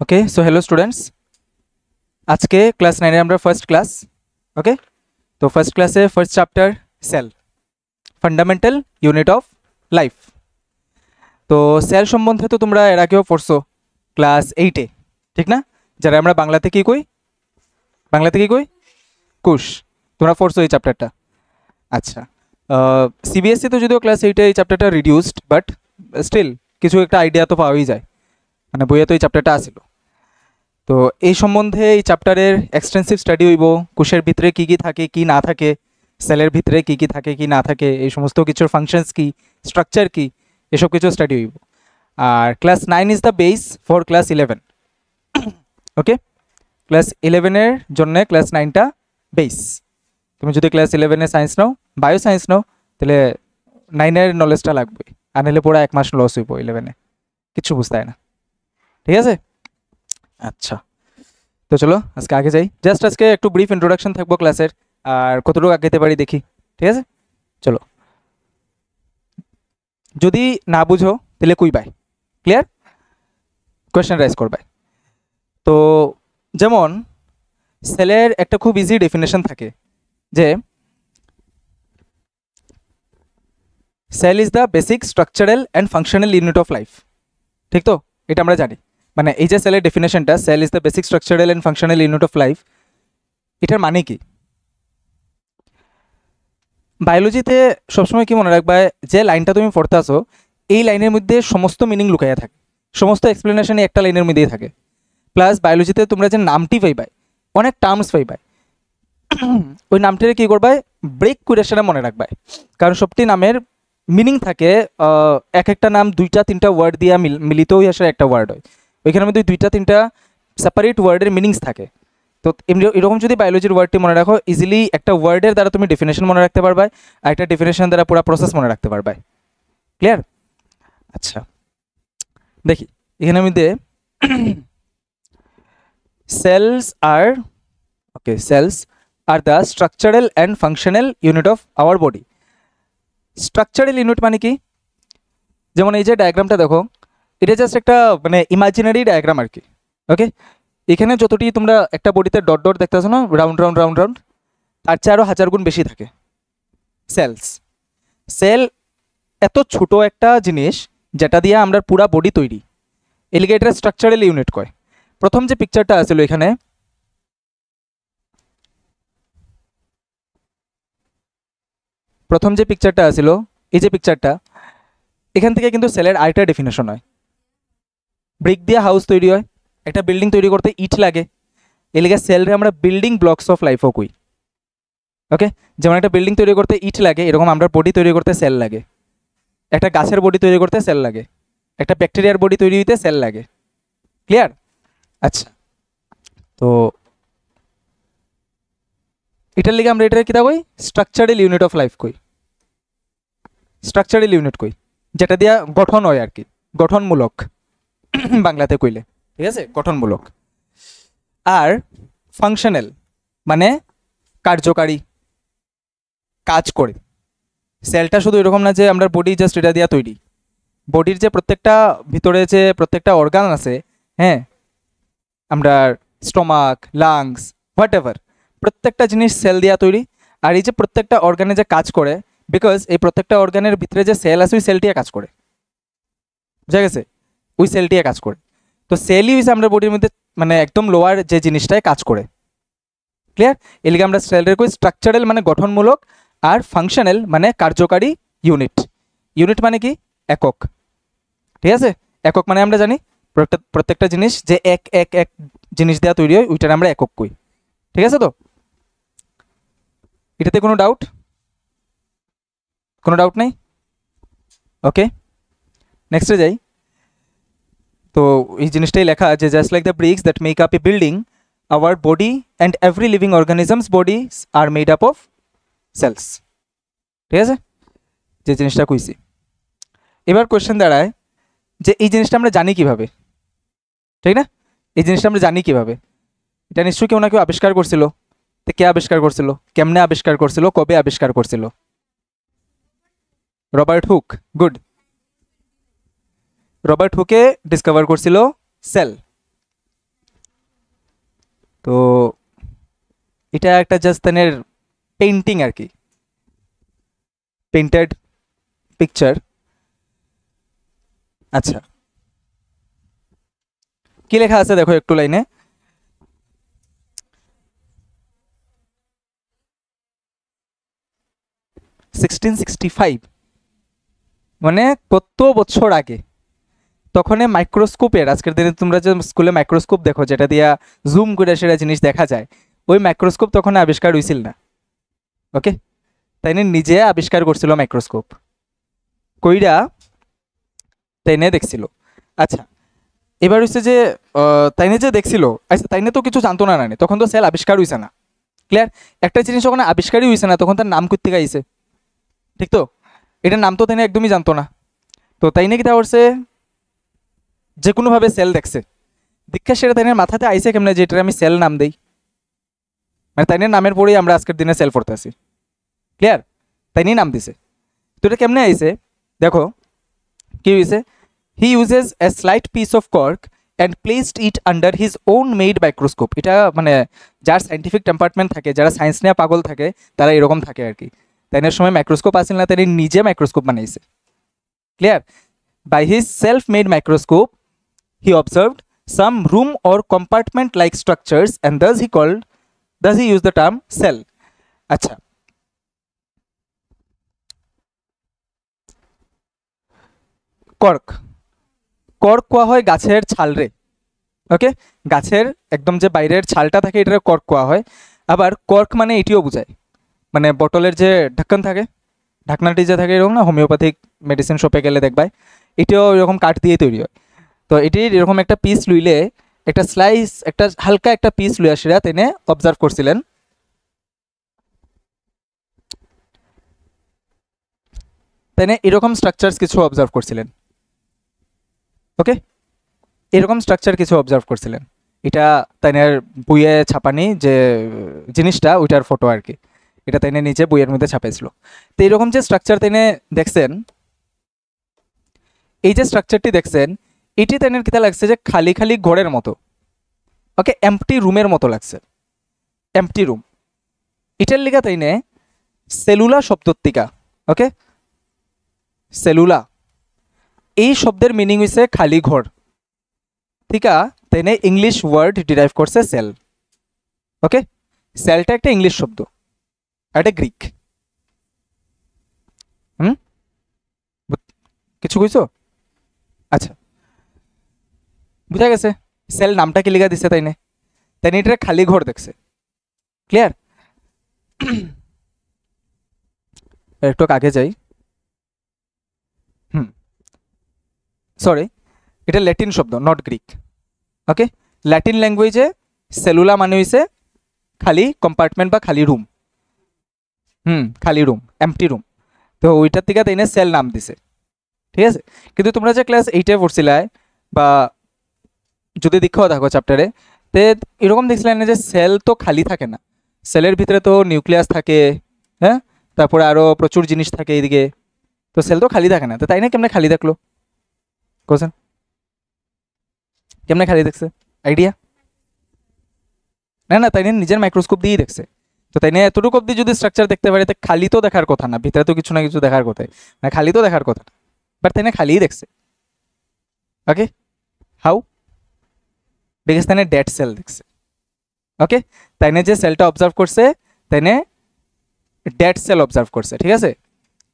ওকে, so hello students, আজকে class 9 আমরা first class. Okay, তো ফার্স্ট ক্লাসে first chapter cell, fundamental unit of life. তো সেল সম্বন্ধে তো তোমরা এর আগেও পড়ছো ক্লাস 8-এ, ঠিক না? যারা আমরা বাংলাতে কি কই কোষ, তোমরা পড়ছো এই চ্যাপ্টারটা। আচ্ছা, সিবিএসসি তো যদিও ক্লাস 8-এ এই চ্যাপ্টারটা রিডিউসড, বাট স্টিল কিছু একটা আইডিয়া তো পাওয়াই যায়, মানে বইয়ে তো এই চ্যাপ্টারটা আসিল। তো এই সম্বন্ধে এই চ্যাপ্টারের এক্সটেন্সিভ স্টাডি হইব, কোষের ভিতরে কী কী থাকে কি না থাকে, সেলের ভিতরে কী কী থাকে কি না থাকে, এই সমস্ত কিছুর ফাংশনস কি, স্ট্রাকচার কি, এসব কিছু স্টাডি হইব। আর class 9 is the base for class 11। Okay, class 11-এর জন্য ক্লাস 9টা বেস। তুমি যদি ক্লাস 11-এ সায়েন্স নাও, বায়ো সায়েন্স নাও, তাহলে 9-এর নলেজটা লাগবে, আর নাহলে পুরো 1 মাস লস হইব 11-এ, কিছু বুঝতে হয় না। ঠিক আছে? আচ্ছা, তো চলো আজকে আগে যাই। জাস্ট আজকে একটু ব্রিফ ইন্ট্রোডাকশন থাকবো ক্লাসের, আর কতটুকু আগাইতে পারি দেখি। ঠিক আছে, চলো। যদি না বুঝো তাহলে কইবাই, ক্লিয়ার, কোয়েশ্চেন রাইজ করবাই। তো যেমন সেলের একটা খুব ইজি ডেফিনেশন থাকে যে cell is the basic structural and functional unit of life. ঠিক তো? এটা আমরা জানি, মানে এই যে সেলের ডেফিনেশনটা, cell is the basic structural and functional unit of life, এটার মানে কি? বায়োলজিতে সবসময় কি মনে রাখবা, যে লাইনটা তুমি পড়তে আসো এই লাইনের মধ্যে সমস্ত মিনিং লুকাইয়া থাকে, সমস্ত এক্সপ্লেনেশনই একটা লাইনের মধ্যেই থাকে। প্লাস বায়োলজিতে তোমরা যে নামটি পাইবাই, অনেক টার্মস পাইবাই, ওই নামটির কী করবাই, ব্রেক করে সেটা মনে রাখবাই। কারণ সবটি নামের মিনিং থাকে, এক একটা নাম 2-3টা ওয়ার্ড দিয়ে মিলিত হয়ে আসে একটা ওয়ার্ড হয়, ওইখানের মধ্যে 2-3টা সেপারেট ওয়ার্ডের মিনিংস থাকে। তো এরকম যদি বায়োলজির ওয়ার্ডটি মনে রাখো, ইজিলি একটা ওয়ার্ডের দ্বারা তুমি ডেফিনেশন মনে রাখতে পারবে, আর একটা ডেফিনেশন দ্বারা পুরো প্রসেস মনে রাখতে পারবে। ক্লিয়ার? আচ্ছা, দেখি এখানের মধ্যে cells are the structural and functional unit of our body. Structural unit মানে কি? যেমন এই যে ডায়াগ্রামটা দেখো, এটা জাস্ট একটা মানে ইমাজিনারি ডায়াগ্রাম আর কি। ওকে, এখানে যতটি তোমরা একটা বডিতে ডট ডট দেখতেছো না, রাউন্ড রাউন্ড রাউন্ড রাউন্ড, তার চেয়ে আরও 1000 গুণ বেশি থাকে সেলস। সেল এত ছোট একটা জিনিস যেটা দিয়ে আমরা পুরা বডি তৈরি, এলিগে এটা স্ট্রাকচারাল ইউনিট কয়। প্রথম যে পিকচারটা আছিল এখানে, এই যে পিকচারটা, এখান থেকে কিন্তু সেলের আরেকটা ডেফিনেশন হয়। ব্রিক দিয়ে হাউস তৈরি হয়, একটা বিল্ডিং তৈরি করতে ইট লাগে, এলিগে সেলরে আমরা বিল্ডিং ব্লকস অফ লাইফও কই। ওকে, যেমন একটা বিল্ডিং তৈরি করতে ইট লাগে, এরকম আমরা বডি তৈরি করতে সেল লাগে। একটা গাছের বডি তৈরি করতে সেল লাগে, একটা ব্যাকটেরিয়ার বডি তৈরি হইতে সেল লাগে। ক্লিয়ার? আচ্ছা, তো এটার লিগে আমরা এটার কিতা কই, স্ট্রাকচারাল ইউনিট অফ লাইফ কই, স্ট্রাকচারাল ইউনিট কই, যেটা দিয়া গঠন হয় আর কি, গঠনমূলক বাংলাতে কইলে। ঠিক আছে, গঠনমূলক। আর ফাংশনাল মানে কার্যকারী, কাজ করে। সেলটা শুধু এরকম না যে আমরা বডি জাস্ট এটা দিয়া তৈরি, বডির যে প্রত্যেকটা ভিতরে যে প্রত্যেকটা অর্গান আছে, হ্যাঁ, আমরা স্টমাক, লাংস, হোয়াট এভার, প্রত্যেকটা জিনিস সেল দিয়া তৈরি। আর এই যে প্রত্যেকটা অর্গানে যে কাজ করে, বিকজ এই প্রত্যেকটা অর্গানের ভিতরে যে সেল আছে ওই সেলটিয়ে কাজ করে, বুঝা গেছে? ওই সেলটিয়ে কাজ করে। তো সেলই হচ্ছে আমরা বডির মধ্যে মানে একদম লোয়ার যে জিনিসটায় কাজ করে। ক্লিয়ার? এলিগে আমরা সেলের কই স্ট্রাকচারাল মানে গঠনমূলক, আর ফাংশনাল মানে কার্যকারী ইউনিট। ইউনিট মানে কি? একক। ঠিক আছে, একক মানে আমরা জানি প্রত্যেকটা জিনিস যে এক এক এক জিনিস দেওয়া তৈরি হয়, ওইটার আমরা একক কই। ঠিক আছে? তো এটাতে কোনো ডাউট নেই? ওকে, নেক্সটে যাই। তো এই জিনিসটাই লেখা যে just like the bricks that make up a building, our body and every living organisms bodies are made up of cells. ঠিক আছে, যে জিনিসটা কইছি। এবার কোয়েশ্চেন দাঁড়ায় যে এই জিনিসটা আমরা জানি কিভাবে? ঠিক না, এই জিনিসটা আমরা জানি কিভাবে? এটা নিশ্চয়ই কেউ না কেউ আবিষ্কার করছিল। তো কে আবিষ্কার করছিল, কেমনে আবিষ্কার করছিল, কবে আবিষ্কার করছিল? Robert Hooke. গুড, রবার্ট হুকে ডিসকভার করছিল সেল। তো এটা একটা জাস্ট তাদের পেন্টিং আর কি, পেন্টেড পিকচার। আচ্ছা, কি লেখা আছে দেখো একটু লাইনে। সিক্সটিন 1665 মানে কত বছর আগে। তখন মাইক্রোস্কোপের, আজকের দিনে তোমরা যে স্কুলে মাইক্রোস্কোপ দেখো যেটা দিয়া জুম করে সেটা জিনিস দেখা যায়, ওই মাইক্রোস্কোপ তখন আবিষ্কার হয়েছিল না। ওকে, তাই নিজে আবিষ্কার করছিল মাইক্রোস্কোপ, কইরা তাইনে দেখছিল। আচ্ছা, এবার হচ্ছে যে তাইনে যে দেখছিল, আচ্ছা তাইনে তো কিছু জানতো না, তখন তো সেল আবিষ্কার হয়েছে না। ক্লিয়ার? একটা জিনিস যখন আবিষ্কারই হয়েছে না তখন তার নাম করতে গাইছে, ঠিক তো? এটার নাম তো তাইনে একদমই জানতো না। তো তাইনে কিটা করছে, যে কোনোভাবে সেল দেখছে, দীক্ষা সেটা তাইনের মাথাতে আইসে কেমনে যে এটার আমি সেল নাম দেই, মানে তাইনের নামের পরেই আমরা আজকের দিনে সেল পড়তে আসি। ক্লিয়ার? তাইনি নাম দিছে। তো এটা কেমনে আইসে দেখো, কি হয়েছে, he uses a slight piece of cork and placed it under his own made microscope. এটা মানে যার সাইন্টিফিক ডিপার্টমেন্ট থাকে, যারা সায়েন্স নিয়ে পাগল থাকে, তারা এরকম থাকে আর কি। তাইনের সময় মাইক্রোস্কোপ আসেন না, তাই নিজে মাইক্রোস্কোপ বানাইছে। Clear? By his self made microscope he observed some room or compartment like structures and thus he used the term cell. আচ্ছা, কর্ক, কর্ক কোয়া হয় গাছের ছাল রে। ওকে, গাছের একদম যে বাইরের ছালটা থাকে এটার কর্ক কোয়া হয়। আবার কর্ক মানে এটিও বোঝায়, মানে বটলের যে ঢাকন থাকে, ঢাকনাটি যে থাকে এরকম না, হোমিওপ্যাথিক মেডিসিন শপে গেলে দেখবাই এটিও এরকম কাঠ দিয়ে তৈরি হয়। তো এটির এরকম একটা পিস লইলে, একটা স্লাইস, একটা হালকা একটা পিস লইয়া সেরা তিনি অবজার্ভ করছিলেন। তিনি এরকম স্ট্রাকচারস কিছু অবজার্ভ করছিলেন। ওকে, এরকম স্ট্রাকচার কিছু অবজার্ভ করছিলেন। এটা তাইনের বইয়ে ছাপানি যে জিনিসটা ওইটার ফটো আর কি, এটা তাইনে নিচে বইয়ের মধ্যে ছাপাইছিল। তো এরকম যে স্ট্রাকচার তাইনে দেখছেন, এই যে স্ট্রাকচারটি দেখছেন, এটি তাইনের কিতা লাগছে যে খালি খালি ঘরের মতো। ওকে, এমটি রুমের মতো লাগছে, এমটি রুম। এটার লিগা তাইনে সেলুলা শব্দটিকা, ওকে, সেলুলা এই শব্দের মিনিং হইছে খালি ঘর। ঠিক আছে, তাইনে ইংলিশ ওয়ার্ড ডিরাইভ করছে সেল। ওকে, সেলটা একটা ইংলিশ শব্দ, এটা গ্রিক। কিছু কইছো? আচ্ছা, বুঝা গেছে সেল নামটা কি লিখা দিছে তাইনে, তাইনে এটা খালি ঘর দেখছে। ক্লিয়ার? একটু আগে যাই। সরি, এটা ল্যাটিন শব্দ, নট গ্রিক। ওকে, ল্যাটিন ল্যাঙ্গুয়েজে সেলুলা মানে হইছে খালি কম্পার্টমেন্ট বা খালি রুম। খালি রুম, এমটি রুম। তো ওইটার থেকে তাইনে সেল নাম দিছে। ঠিক আছে, কিন্তু তোমরা যে ক্লাস 8-এ পড়ছিলাই বা যদি দীক্ষাও থাকো চ্যাপ্টারে, তে এরকম দেখছিলেন না যে সেল তো খালি থাকে না, সেলের ভিতরে তো নিউক্লিয়াস থাকে, হ্যাঁ, তারপরে আরও প্রচুর জিনিস থাকে এইদিকে, তো সেল তো খালি থাকে না। তো তাই না কেমনে খালি দেখলো কোশ্চেন, কেমনে খালি দেখছে আইডিয়া? না না, তাই নিজের মাইক্রোস্কোপ দিয়েই দেখছে। তো তাই না এতটুকু অব্দি যদি স্ট্রাকচার দেখতে পারে, তো খালি তো দেখার কথা না, ভিতরে তো কিছু না কিছু দেখার কথা, মানে খালি তো দেখার কথা না, বাট তাই না খালিই দেখছে। ওকে, হাউ? বিকজ তাই ডেড সেল দেখছে। ওকে, তাই যে সেলটা অবজার্ভ করছে, তাই ডেড সেল অবজার্ভ করছে। ঠিক আছে,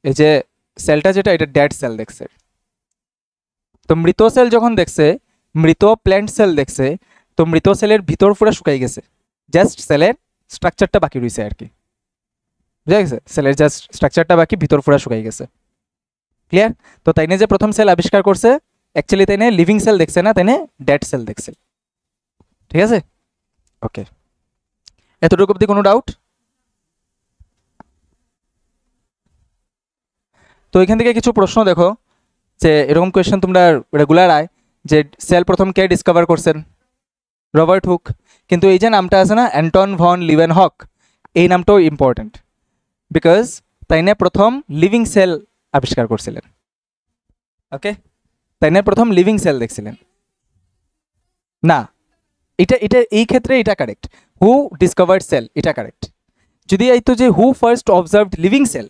এই যে সেলটা যেটা, এটা ডেড সেল দেখছে। তো মৃত সেল যখন দেখছে, মৃত প্ল্যান্ট সেল দেখছে, তো মৃত সেলের ভিতর পুরো শুকাই গেছে, জাস্ট সেলের স্ট্রাকচারটা বাকি রয়েছে আর কি। বুঝা গেছে, সেলের জাস্ট স্ট্রাকচারটা বাকি, ভিতর পুরো শুকাই গেছে। ক্লিয়ার? তো তাইনে যে প্রথম সেল আবিষ্কার করছে, অ্যাকচুয়ালি তাইনে লিভিং সেল দেখছে না, তাইনে ডেড সেল দেখছে। ঠিক আছে, ওকে, এতটুকু অব্দি কোনো ডাউট? তো এখান থেকে কিছু প্রশ্ন দেখো, যে এরকম কোয়েশ্চেন তোমরা রেগুলার আয়, যে সেল প্রথম কে ডিসকভার করছেন? Robert Hooke. কিন্তু এই যে নামটা আছে না, অ্যান্টন ভন লিভেনহক, এই নামটাও ইম্পর্টেন্ট, বিকজ তাইনে প্রথম লিভিং সেল আবিষ্কার করছিলেন। ওকে, তাইনে প্রথম লিভিং সেল দেখছিলেন না, এটা এটা এই ক্ষেত্রে এটা কারেক্ট, হু ডিসকভার্ড সেল, এটা কারেক্ট। যদি আইতো যে হু ফার্স্ট অবজার্ভড লিভিং সেল,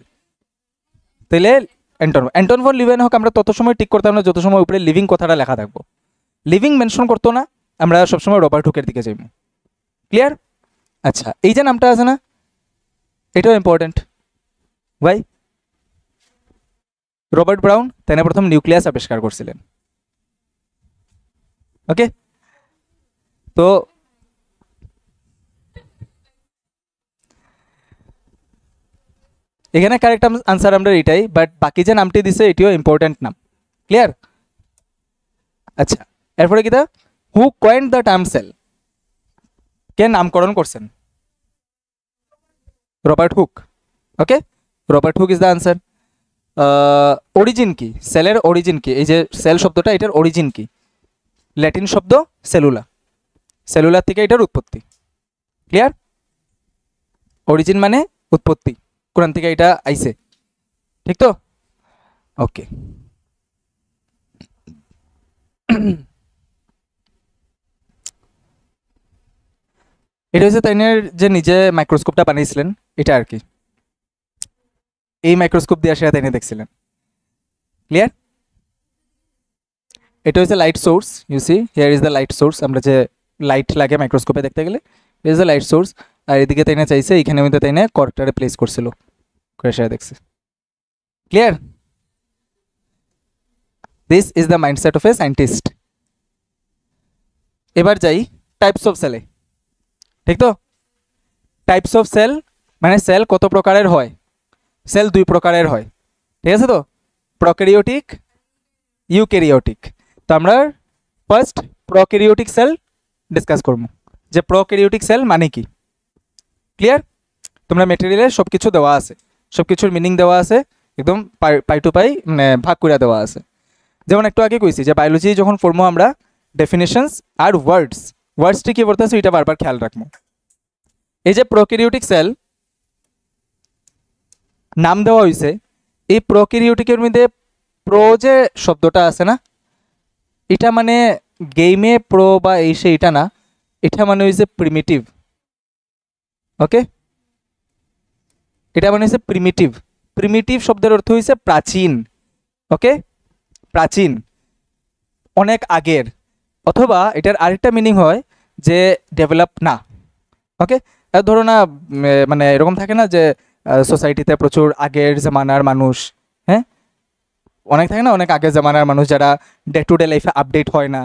তাহলে অ্যান্টন ফন লিভেনহক আমরা তত সময় ঠিক করতাম না যত সময় উপরে লিভিং কথাটা লেখা থাকবো। লিভিং মেনশন করতো না, আমরা সবসময় রবার্ট হুকের দিকে যাইব। ক্লিয়ার? আচ্ছা, এই যে নামটা আছে না, এটাও ইম্পর্টেন্ট। ভাই রবার্ট ব্রাউন তিনি প্রথম নিউক্লিয়াস আবিষ্কার করছিলেন। ওকে, তো এখানে কারেক্ট আনসার আমরা এটাই, বাট বাকি যে নামটি দিছে এটিও ইম্পর্টেন্ট নাম। ক্লিয়ার? আচ্ছা, এরপরে কি, হু কয়েন্ড দ্য টার্ম সেল, কে নামকরণ করছেন? Robert Hooke. Okay, Robert Hooke is the answer. Origin কি, সেলের অরিজিন কি? এই যে সেল শব্দটা, এটার অরিজিন কি? ল্যাটিন শব্দ সেলুলা, সেলুলার থেকে এটার উৎপত্তি। ক্লিয়ার? অরিজিন মানে উৎপত্তি, কোরআন থেকে এটা আইছে, ঠিক তো? ওকে, এটা হচ্ছে তাইনের যে নিজে মাইক্রোস্কোপটা বানিয়েছিলেন, এটা আর কি, এই মাইক্রোস্কোপ দিয়ে সেটা তাইনে দেখছিলেন। ক্লিয়ার? এটা হচ্ছে light source, you see here is the light source, আমরা যে লাইট লাগে মাইক্রোস্কোপে দেখতে গেলে, it is the light source. আর এদিকে তাইনে চাইছে এখানে মধ্যে তাইনে কর্কটারে প্লেস করছিল, করে সেটা দেখছে। Clear? This is the mindset of A scientist. এবার যাই টাইপস অফ সেলে, ঠিক তো? টাইপস অফ সেল মানে সেল কত প্রকারের হয়? সেল দুই প্রকারের হয়, ঠিক আছে তো? প্রক্যারিওটিক, ইউক্যারিওটিক। তো আমরা ফার্স্ট প্রক্যারিওটিক সেল ডিসকাস করব, যে প্রক্যারিওটিক সেল মানে কি। ক্লিয়ার? তোমরা মেটেরিয়ালে সব কিছু দেওয়া আছে, সব কিছুর মিনিং দেওয়া আছে, একদম পাই টু পাই মানে ভাগ করে দেওয়া আছে। যেমন একটু আগে কইছি যে বায়োলজি যখন পড়বো আমরা ডেফিনেশনস আর ওয়ার্ডসটি কি বলতেছে এটা বারবার খেয়াল রাখবো। এই যে প্রক্যারিওটিক সেল নাম দেওয়া হয়েছে, এই প্রক্যারিওটিকের মধ্যে প্রো যে শব্দটা আছে না, এটা মানে গেমে প্রো বা এই সে, এটা না, এটা মানে হয়েছে প্রিমিটিভ। ওকে, এটা মানে হচ্ছে প্রিমিটিভ। প্রিমিটিভ শব্দের অর্থ হয়েছে প্রাচীন। ওকে, প্রাচীন, অনেক আগের। অথবা এটার আরেকটা মিনিং হয় যে ডেভেলপ না। ওকে, ধরো না মানে এরকম থাকে না যে সোসাইটিতে প্রচুর আগের জামানার মানুষ, হ্যাঁ অনেক থাকে না, অনেক আগের জামানার মানুষ যারা ডে টু ডে লাইফে আপডেট হয় না,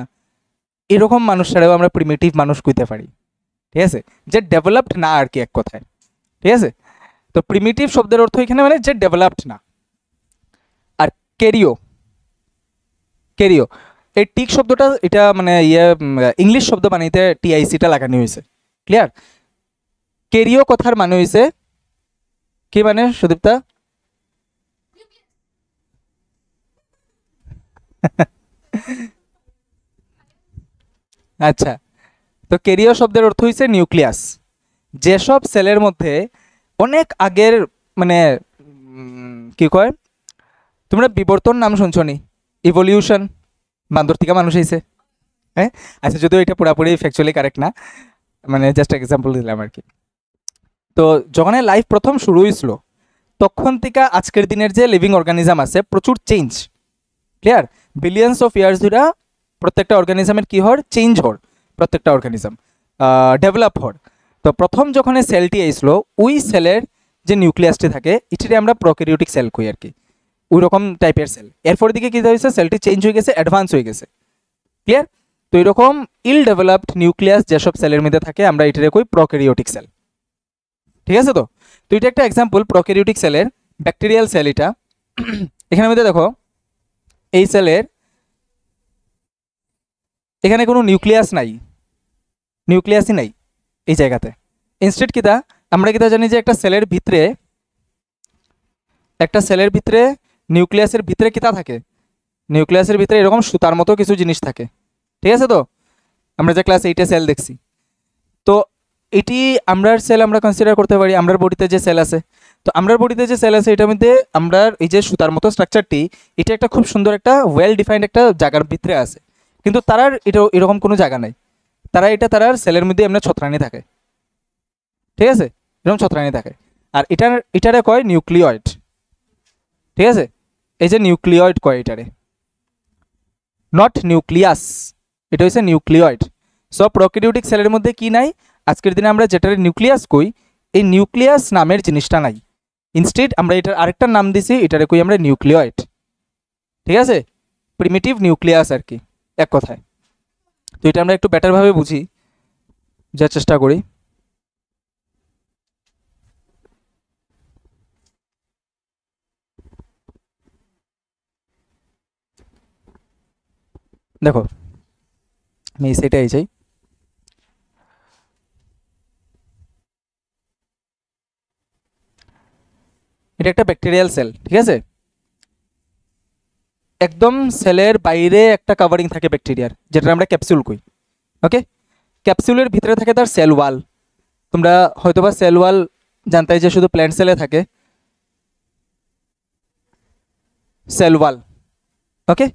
এরকম মানুষ ছাড়াও আমরা প্রিমিটিভ মানুষ কইতে পারি। ঠিক আছে, যে ডেভেলপড না আর কি এক কথায়। ঠিক আছে, তো প্রিমিটিভ শব্দের অর্থ এখানে মানে যে ডেভেলপড না। আর কেরিও, কেরিও এই টিক শব্দটা এটা মানে ইংলিশ শব্দ বানাইতে টিআইসিটা লাগানো হয়েছে। ক্লিয়ার? কেরিও কথার মানে হয়েছে কি, মানে সুদীপ্তা? আচ্ছা, তো কেরিও শব্দের অর্থ হয়েছে নিউক্লিয়াস। যেসব সেলের মধ্যে অনেক আগের মানে কি কয়, তোমরা বিবর্তন নাম শুনছো নি? ইভলিউশন, বান্দর থেকে মানুষ হয়েছে, হ্যাঁ? আচ্ছা, যদিও এটা পুরোপুরি ফ্যাকচুয়ালি কারেক্ট না, মানে জাস্ট এক্সাম্পল দিলাম আর কি। তো যখন লাইফ প্রথম শুরু হয়েছিল তখন থেকে আজকের দিনের যে লিভিং অর্গানিজম আছে প্রচুর change. Clear? Billions of years ধরে প্রত্যেকটা অর্গানিজমের কি হর, চেঞ্জ হর, প্রত্যেকটা অর্গানিজম ডেভেলপ হর। তো প্রথম যখন সেলটি আইছিল ওই সেলের যে নিউক্লিয়াসটি থাকে এটিতে আমরা প্রক্যারিওটিক সেল কই আর কি, ওই রকম টাইপের সেল। এরপর দিকে কী হয়েছে, সেলটি চেঞ্জ হয়ে গেছে, অ্যাডভান্স হয়ে গেছে। ক্লিয়ার? তো এরকম ইল ডেভেলপড নিউক্লিয়াস যেসব সেলের মধ্যে থাকে আমরা এটারে কই প্রক্যারিওটিক সেল। ঠিক আছে, তো তো এটা একটা এক্সাম্পল প্রক্যারিওটিক সেলের। ব্যাকটেরিয়াল সেল এটা। এখানের মধ্যে দেখো এই সেলের এখানে কোনো নিউক্লিয়াস নাই, নিউক্লিয়াসই নাই এই জায়গাতে। ইনস্টেড কিতা আমরা কিতা জানি যে একটা সেলের ভিতরে নিউক্লিয়াসের ভিতরে কিতা থাকে, নিউক্লিয়াসের ভিতরে এরকম সুতার মতো কিছু জিনিস থাকে। ঠিক আছে, তো আমরা যে ক্লাস 8-এ সেল দেখছি, তো এটি আমরার সেল আমরা কনসিডার করতে পারি। আমরার বডিতে যে সেল আছে, তো আমরার বডিতে যে সেল আছে এটার মধ্যে আমরার এই যে সুতার মতো স্ট্রাকচারটি, এটা একটা খুব সুন্দর একটা ওয়েল ডিফাইন্ড একটা জায়গার ভিতরে আছে, কিন্তু তার এটা এরকম কোনো জায়গা নাই। তারা সেলের মধ্যে এমনি ছত্রানি থাকে, ঠিক আছে, এরকম ছত্রানি থাকে। আর এটারে কয় নিউক্লিয়েট, ঠিক আছে, এই যে নিউক্লিয়েট কয় এটারে, নট নিউক্লিয়াস, এটা হচ্ছে নিউক্লিয়েট। সব প্রোক্যারিওটিক সেলের মধ্যে কি নাই, আজকের দিনে আমরা যেটারে নিউক্লিয়াস কই, এই নিউক্লিয়াস নামের জিনিসটা নাই। ইনস্টেড আমরা এটার আরেকটা নাম দিছি, এটারে কই আমরা নিউক্লিয়েট, ঠিক আছে, প্রিমিটিভ নিউক্লিয়াস আর কি এক কথায়। তো এটা আমরা একটু বেটারভাবে বুঝি, যার চেষ্টা করি। দেখো আমি সেটাই চাই, এটা একটা ব্যাকটেরিয়াল সেল, ঠিক আছে, একদম সেলের বাইরে একটা কাভারিং থাকে ব্যাকটেরিয়ার, যেটা আমরা ক্যাপসুল কই। ওকে, ক্যাপসুলের ভিতরে থাকে তার সেল ওয়াল। তোমরা হয়তোবা সেল ওয়াল জানতে যে শুধু প্ল্যান্ট সেলে থাকে, সেল ওয়াল, ওকে,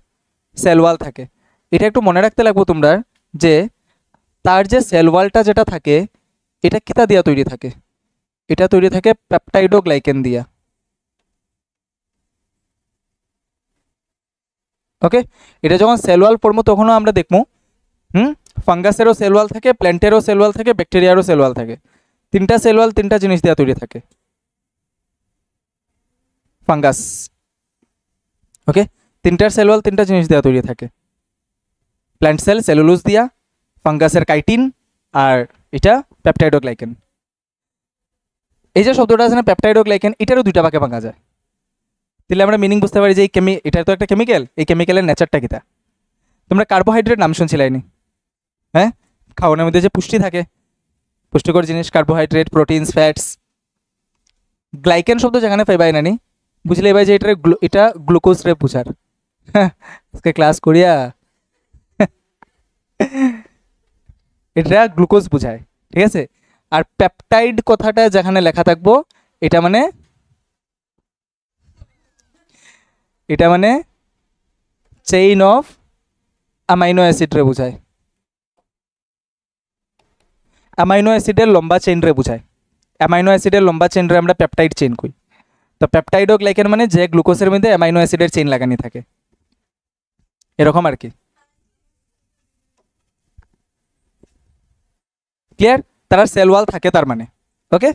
সেল ওয়াল থাকে। এটা একটু মনে রাখতে লাগবো তোমরা যে তার যে সেল ওয়ালটা যেটা থাকে, এটা কিতা দিয়া তৈরি থাকে, এটা তৈরি থাকে পেপটাইডোগ্লাইকেন দিয়া। ওকে, এটা যখন সেল ওয়াল পড়বো তখনও আমরা দেখবো ফাঙ্গাসেরও সেল ওয়াল থাকে, প্ল্যান্টেরও সেল ওয়াল থাকে, ব্যাকটেরিয়ারও সেল ওয়াল থাকে। তিনটা সেল ওয়াল তিনটা জিনিস দিয়া তৈরি থাকে ফাঙ্গাস। ওকে, তিনটার সেল ওয়াল তিনটা জিনিস দিয়া তৈরি থাকে, প্ল্যান্ট সেল সেলুলোজ দিয়া, ফাঙ্গাসের কাইটিন, আর এটা পেপটাইডোগ্লাইকেন। এই যে শব্দটা আছে না পেপটাইডোগ্লাইকেন, এটারও দুইটা ভাগে ভাঙা যায়। তাহলে আমরা মিনিং বুঝতে পারি যে এই এটার তো একটা কেমিক্যাল, এই কেমিক্যালের নেচারটা কিতা। তোমরা কার্বোহাইড্রেট নাম শুনছিলাইনি? হ্যাঁ, খাওয়ানোর মধ্যে যে পুষ্টি থাকে, পুষ্টিকর জিনিস, কার্বোহাইড্রেট, প্রোটিনস, ফ্যাটস। গ্লাইকেন শব্দ যেখানে পাইবাই নানি, বুঝলে ভাই যে এটা গ্লুকোজ রে বুঝার। আজকে ক্লাস করিয়া এটা গ্লুকোজ বুঝায়, ঠিক আছে। আর পেপটাইড কথাটা যেখানে লেখা থাকবো, এটা মানে চেইন অফ অ্যামাইনো অ্যাসিড রে বুঝায়, অ্যামাইনো অ্যাসিডের লম্বা চেইন রে বুঝায়। অ্যামাইনো অ্যাসিডের লম্বা চেইন রে আমরা পেপটাইড চেইন কই। তো পেপটাইডোগ্লাইকেন মানে যে গ্লুকোজের মধ্যে অ্যামাইনো অ্যাসিডের চেইন লাগানি থাকে, এরকম আর কি। ক্লিয়ার? তারা সেল ওয়াল থাকে তার মানে। ওকে,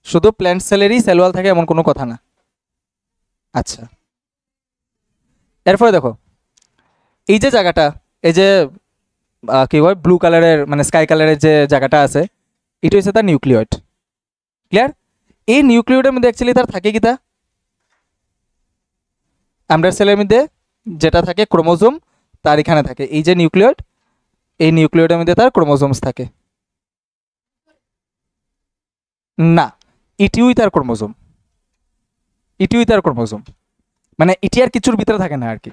শুধু প্ল্যান্ট সেলেরই সেল ওয়াল থাকে এমন কোনো কথা না। আচ্ছা, এরপরে দেখো এই যে জায়গাটা, এই যে কি হয় ব্লু কালারের মানে স্কাই কালারের যে জায়গাটা আছে, এটা হচ্ছে তার নিউক্লিয়েট। ক্লিয়ার? এই নিউক্লিয়েটের মধ্যে অ্যাকচুয়ালি তার থাকে কি, তা আমরা সেলের মধ্যে যেটা থাকে ক্রোমোজোম, তার এখানে থাকে এই যে নিউক্লিয়েট, এই নিউক্লিয়েটের মধ্যে তার ক্রোমোজোমস থাকে না, ইটিউই তার ক্রোমোজোম, ইটিউই তার ক্রোমোজোম, মানে ইটি আর কিছুর ভিতরে থাকে না আর কি।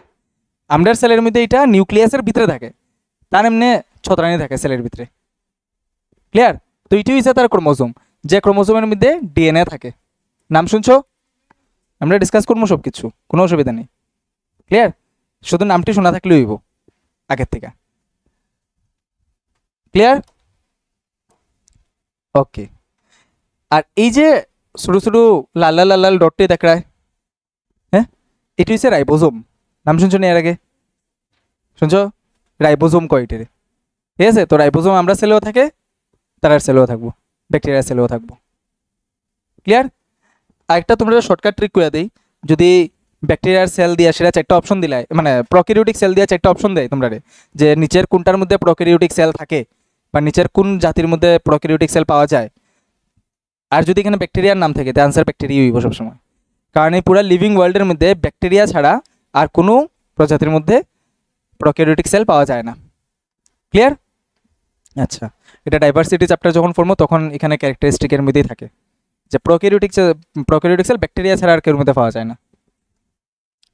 আমরা সেলের মধ্যে এটা নিউক্লিয়াসের ভিতরে থাকে, তার এমনি ছত্রানি থাকে সেলের ভিতরে। ক্লিয়ার? তো ইটিউই তার ক্রোমোজোম, যে ক্রোমোজোমের মধ্যে ডিএনএ থাকে। নাম শুনছো? আমরা ডিসকাস করবো সব কিছু, কোনো অসুবিধা নেই। ক্লিয়ার? শুধু নামটি শোনা থাকলে হইব আগের থেকে। ক্লিয়ার? ওকে, আর এই যে ছোটো ছোটো লাল লাল লাল লাল ডটটি দেখায়, হ্যাঁ, এটি হচ্ছে রাইবোজোম। নাম শুনছো না এর আগে? শুনছো? রাইবোজোম কয় এটারে, ঠিক আছে। তো রাইবোজোম আমরা সেলেও থাকে, তারার সেলেও থাকবো, ব্যাকটেরিয়ার সেলেও থাকবো। ক্লিয়ার? আরেকটা তোমরা শর্টকাট ট্রিক করে দিই, যদি ব্যাকটেরিয়ার সেল দিয়া সেটা চারটা অপশন দিলাই, মানে প্রোক্যারিওটিক সেল দিয়া চারটা অপশন দেয় তোমরা, যে নিচের কোনটার মধ্যে প্রোক্যারিওটিক সেল থাকে বা নিচের কোন জাতির মধ্যে প্রোক্যারিওটিক সেল পাওয়া যায়, আর যদি এখানে ব্যাকটেরিয়ার নাম থাকে, তা আনসার ব্যাকটেরিয়া হইব সবসময়। কারণ এই পুরো লিভিং ওয়ার্ল্ডের মধ্যে ব্যাকটেরিয়া ছাড়া আর কোনো প্রজাতির মধ্যে প্রোক্যারিওটিক সেল পাওয়া যায় না। ক্লিয়ার? আচ্ছা, এটা ডাইভার্সিটি চ্যাপ্টার যখন পড়বো তখন এখানে ক্যারেক্টারিস্টিকের মধ্যেই থাকে যে প্রোক্যারিওটিক সেল ব্যাকটেরিয়া ছাড়া আর কেউ মধ্যে পাওয়া যায় না,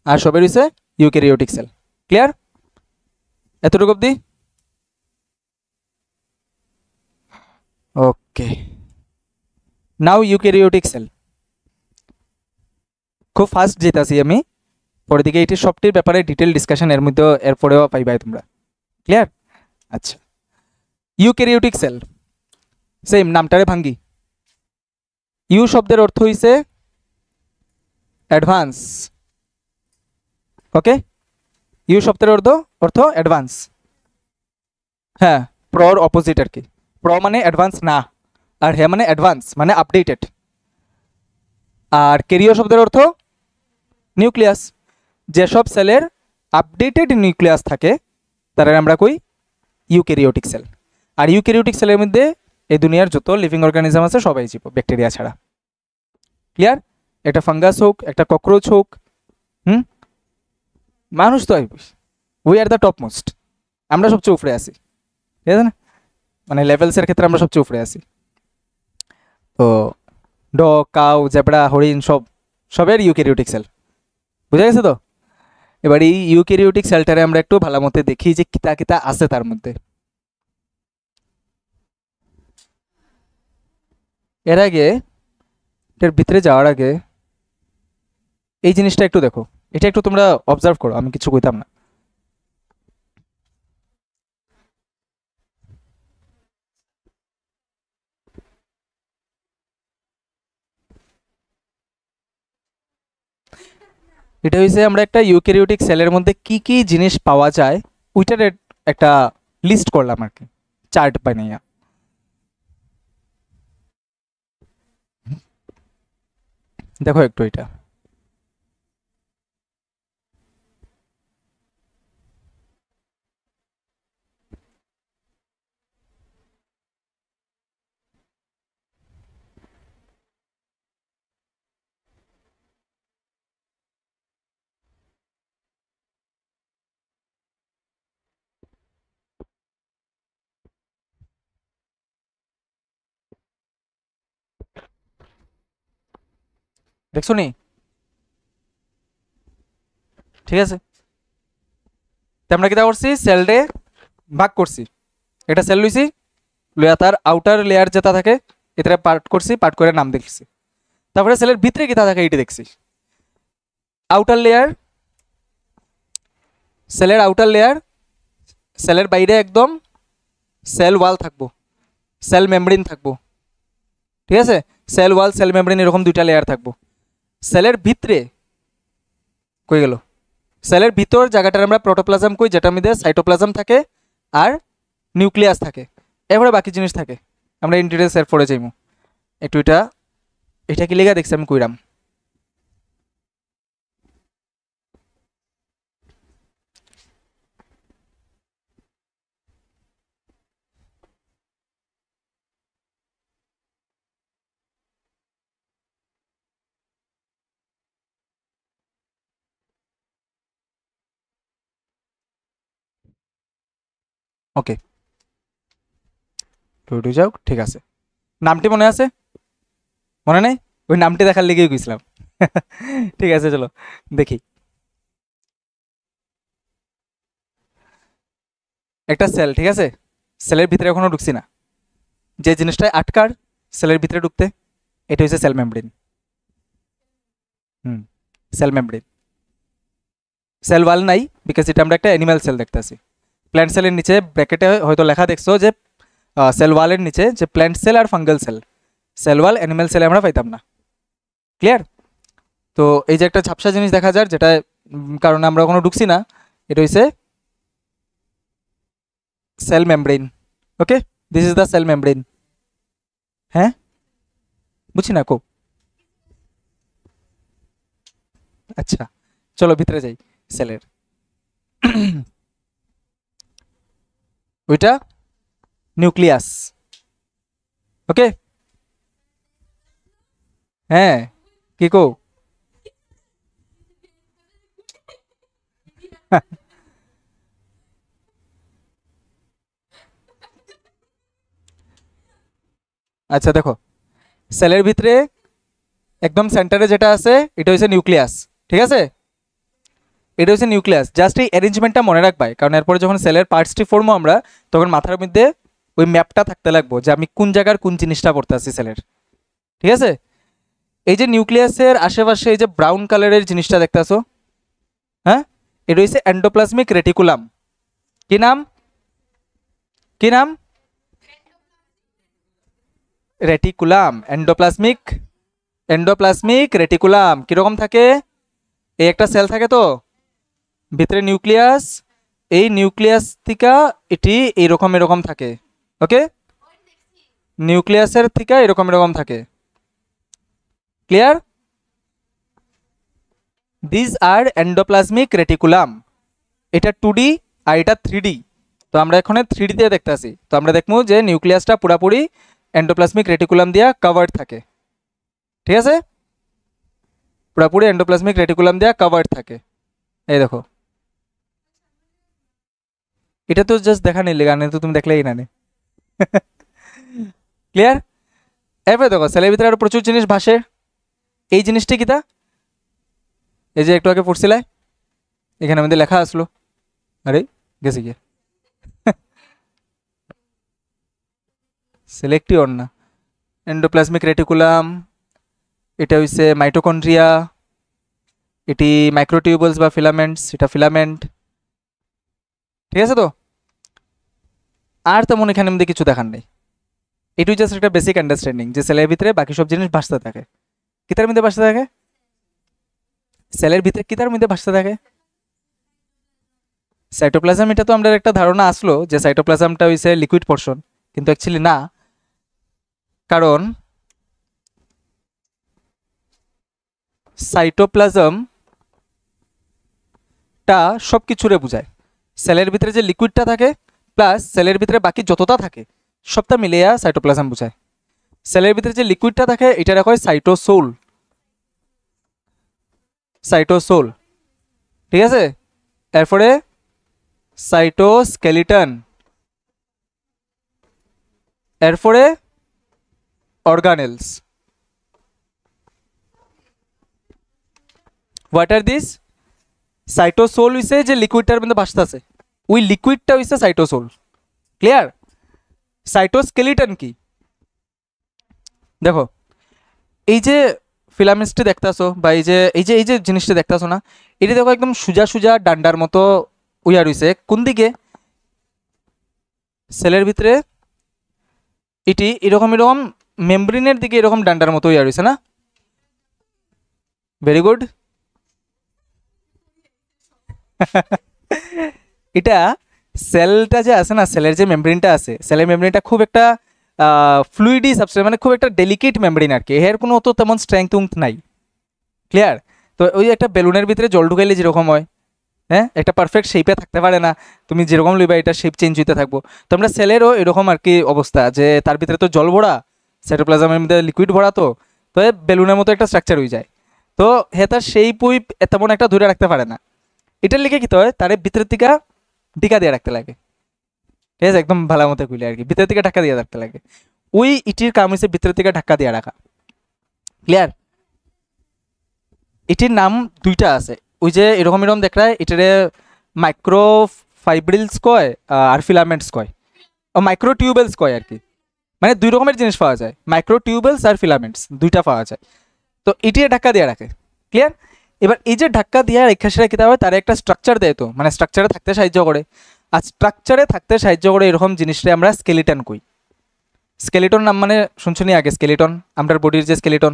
আর সবের হচ্ছে ইউক্যারিওটিক সেল। ক্লিয়ার? এতটুকু অবধি? ওকে, নাও ইউক্যারিওটিক সেল। খুব ফাস্ট যেতেছি আমি, পরের দিকে এটি সবটির ব্যাপারে ডিটেল ডিসকাশন এর মধ্যে এরপরেও পাইবাই তোমরা। ক্লিয়ার? আচ্ছা, ইউক্যারিওটিক সেল সেম নামটারে ভাঙ্গি। ইউ শব্দের অর্থ হইছে অ্যাডভান্স। ওকে, ইউ শব্দের অর্থ অ্যাডভান্স। হ্যাঁ, প্রর অপোজিট আর কি। প্র মানে অ্যাডভান্স না, আর হ্যাঁ মানে অ্যাডভান্স মানে আপডেটেড। আর ক্যারিও শব্দের অর্থ নিউক্লিয়াস। যেসব সেলের আপডেটেড নিউক্লিয়াস থাকে তারা আমরা কই ইউক্যারিওটিক সেল। আর ইউক্যারিওটিক সেলের মধ্যে এই দুনিয়ার যত লিভিং অর্গানিজম আছে সবাই জীব, ব্যাকটেরিয়া ছাড়া। ক্লিয়ার? একটা ফাঙ্গাস হোক, একটা ককরোচ হোক, মানুষ তো we are the top most, আমরা সবচেয়ে উপরে আছি, ঠিক আছে না? মানে লেভেলসের ক্ষেত্রে আমরা সবচেয়ে উপরে আছি। তো ডগ, কাউ, জেব্রা, হরিণ সবের ইউক্যারিওটিক সেল। বুঝা গেছে তো? এবার এই ইউক্যারিওটিক সেলটারে আমরা একটু ভালো মতো দেখি যে কিতা কিতা আছে তার মধ্যে। এর আগে, এর ভিতরে যাওয়ার আগে এই জিনিসটা একটু দেখো, এটা একটু তোমরা অবজার্ভ করো, আমি কিছু কইতাম না। এটা হইছে আমরা একটা ইউক্যারিওটিক সেলের মধ্যে কি কি জিনিস পাওয়া যায় ওইটার একটা লিস্ট করলাম আর কি, চার্ট বানাইয়া। দেখো একটু এটা, দেখছো নি? ঠিক আছে, তো আমরা কিতা করছি, সেলরে ভাগ করছি। এটা সেল লইছি, লইয়া তার আউটার লেয়ার যেটা থাকে এটা পার্ট করছি, পার্ট করে নাম দেখছি। তারপরে সেলের ভিতরে কিতা থাকে এটা দেখছি। আউটার লেয়ার, সেলের আউটার লেয়ার, সেলের বাইরে একদম সেল ওয়াল থাকবো, সেল মেমব্রেন থাকবো, ঠিক আছে? সেল ওয়াল, সেল মেমব্রেন এরকম দুইটা লেয়ার থাকবো। সেলের ভিতরে কই গেল, সেলের ভিতর জায়গাটার আমরা প্রোটোপ্লাজম কই, যেটার মধ্যে সাইটোপ্লাজম থাকে আর নিউক্লিয়াস থাকে, এরপরে বাকি জিনিস থাকে। আমরা ইন ডিটেলস এর পরে যাইমু একটু। এটা কি লেখা দেখছি আমি কইরাম। ওকে, টুটু যাও, ঠিক আছে। নামটি মনে আছে? মনে নেই? ওই নামটি দেখার লেগেই গেছিলাম। ঠিক আছে, চলো দেখি। একটা সেল, ঠিক আছে? সেলের ভিতরে এখনো ঢুকছি না, যে জিনিসটাই আটকার সেলের ভিতরে ঢুকতে, এটা হচ্ছে cell membrane. Cell membrane, cell wall নাই, বিকজ এটা আমরা একটা অ্যানিমাল সেল দেখতেছি। প্ল্যান্ট সেলের নিচে ব্র্যাকেটে হয়তো লেখা দেখছো যে সেল ওয়ালের নিচে যে প্ল্যান্ট সেল আর fungal cell, cell wall animal সেলে আমরা পাইতাম না। ক্লিয়ার? তো এই যে একটা ঝাপসা জিনিস দেখা যায়, যেটা কারণে আমরা কোনো ঢুকছি না, এটা হচ্ছে sell membrane. Okay, this is the cell membrane. হ্যাঁ, বুঝছি না কো। আচ্ছা, চলো ভিতরে যাই সেলের। ওইটা নিউক্লিয়াস। ওকে, হ্যাঁ, কি কো? আচ্ছা দেখো, সেলের ভিতরে একদম সেন্টারে যেটা আছে এটা হচ্ছে নিউক্লিয়াস, ঠিক আছে? এটা হচ্ছে নিউক্লিয়াস। জাস্ট এই অ্যারেঞ্জমেন্টটা মনে রাখবাই, কারণ এরপরে যখন সেলের পার্টসটি ফর্মো আমরা, তখন মাথার মধ্যে ওই ম্যাপটা থাকতে লাগবো যে আমি কোন জায়গার কোন জিনিসটা পড়তে আছি সেলের, ঠিক আছে? এই যে নিউক্লিয়াসের আশেপাশে এই যে ব্রাউন কালারের জিনিসটা দেখতে আসো, হ্যাঁ, এটা হচ্ছে এন্ডোপ্লাজমিক রেটিকুলাম। কি নাম? কি নাম? রেটিকুলাম, এন্ডোপ্লাজমিক রেটিকুলাম কীরকম থাকে? এই একটা সেল থাকে তো ভিতরে নিউক্লিয়াস, এই নিউক্লিয়াস থেকে এটি এরকম থাকে। ওকে, নিউক্লিয়াসের থেকে এরকম থাকে। Clear? This are endoplasmic reticulum. এটা 2D আর এটা 3D। তো আমরা এখানে 3D তে দেখতে আসি। তো আমরা দেখবো যে নিউক্লিয়াসটা পুরাপুরি এন্ডোপ্লাজমিক রেটিকুলাম দিয়া কভার্ড থাকে। ঠিক আছে, পুরাপুরি এন্ডোপ্লাজমিক রেটিকুলাম দিয়া কভার্ড থাকে। এই দেখো, এটা তো জাস্ট দেখা নিলে গানে, তো তুমি দেখলেই না। ক্লিয়ার? এরপরে দেখো সেলের ভিতরে আরো প্রচুর জিনিস ভাসে। এই জিনিসটি কিতা? এই যে একটু আগে পড়ছিলে, এখানে আমাদের লেখা আসলো, আরে গেছে গিয়ে সিলেক্টই অন না। এন্ডোপ্লাজমিক রেটিকুলাম, এটা হইছে মাইটোকন্ড্রিয়া, এটি মাইক্রোটিউবলস বা ফিলামেন্টস, এটা ফিলামেন্ট। ঠিক আছে, তো আর তেমন এখানে মধ্যে কিছু দেখার নেই। এটুই জাস্ট একটা বেসিক আন্ডারস্ট্যান্ডিং যে সেলের ভিতরে বাকি সব জিনিস ভাসতে থাকে। কিতার মধ্যে ভাসতে থাকে? সেলের ভিতরে কিতার মধ্যে ভাসতে থাকে? সাইটোপ্লাজম। এটা তো আমরা একটা ধারণা আসলো যে সাইটোপ্লাজমটা হইছে লিকুইড পোর্শন, কিন্তু অ্যাকচুয়ালি না, কারণ সাইটোপ্লাজমটা সব কিছুরে বোঝায়। সেলের ভিতরে যে লিকুইডটা থাকে প্লাস সেলের ভিতরে বাকি যতটা থাকে সবটা মিলিয়া সাইটোপ্লাজম বোঝায়। সেলের ভিতরে যে লিকুইডটা থাকে এটা রাখা হয় সাইটোসোল। ঠিক আছে, এরপরে সাইটোস্কেলিটন, এরপরে organelles. What are this? Cytosol হইছে যে লিকুইডটার মধ্যে ভাসতেছে, ওই লিকুইডটা হইছে সাইটোসোল। ক্লিয়ার? সাইটোস্কেলিটন কি? দেখো, এই যে ফিলামেন্টসটি দেখতেছো বা এই যে জিনিসটা দেখতেছো না, এটি দেখো একদম সোজা সোজা ডান্ডার মতো উইয়া রইছে। কোন দিকে? সেলের ভিতরে এটি এরকম মেমব্রেনের দিকে এরকম ডান্ডার মতো উইয়া রইছে না? Very good. এটা সেলটা যে আছে না, সেলের যে মেমব্রেনটা আছে, সেলের মেমব্রেনটা খুব একটা ফ্লুইডি সাবস্টেন্স, মানে খুব একটা ডেলিকেট মেমব্রেন আর কি। এর কোনো অত তেমন স্ট্রেংথ নাই। ক্লিয়ার? তো ওই একটা বেলুনের ভিতরে জল ঢুকাইলে যেরকম হয়, হ্যাঁ, একটা পারফেক্ট শেপে থাকতে পারে না, তুমি যেরকম লইবা এটা শেপ চেঞ্জ হইতে থাকবো। তো আমরা সেলেরও এরকম আর কি অবস্থা, যে তার ভিতরে তো জল ভরা, সাইটোপ্লাজমের মধ্যে লিকুইড ভরা, তো তো বেলুনের মতো একটা স্ট্রাকচার হয়ে যায়। তো হ্যাঁ, তার শেপ উই তেমন একটা ধরে রাখতে পারে না। এটার লিখে কি হয়, তার ভিতরের দিকে টিকা দিয়ে রাখতে লাগে। ঠিক আছে, একদম ভালো মতো কইলে আর কি, ভিতরের দিকে ঢাকা দিয়ে রাখতে লাগে। ওই ইটির কাম হচ্ছে ভিতরের দিকে ঢাকা দিয়ে রাখা। ক্লিয়ার? এটির নাম দুইটা আছে, ওই যে এরকম দেখায়, এটারে মাইক্রো ফাইব্রিলস কয় আর ফিলামেন্টস কয়, ও মাইক্রো টিউবেলস কয় আর কি। মানে দুই রকমের জিনিস পাওয়া যায়, মাইক্রো টিউবেলস আর ফিলামেন্টস দুইটা পাওয়া যায়। তো এটির ধাক্কা দিয়ে রাখে। ক্লিয়ার? এবার এই যে ধাক্কা দিয়ে রেখা সেরা কী হয়, তারা একটা স্ট্রাকচার দেয়, তো মানে স্ট্রাকচারে থাকতে সাহায্য করে। আর স্ট্রাকচারে থাকতে সাহায্য করে এরকম জিনিসটা আমরা স্কেলিটন কই। স্কেলিটন নাম মানে শুনছনি আগে? স্কেলিটন আমরা বডির যে স্কেলিটন,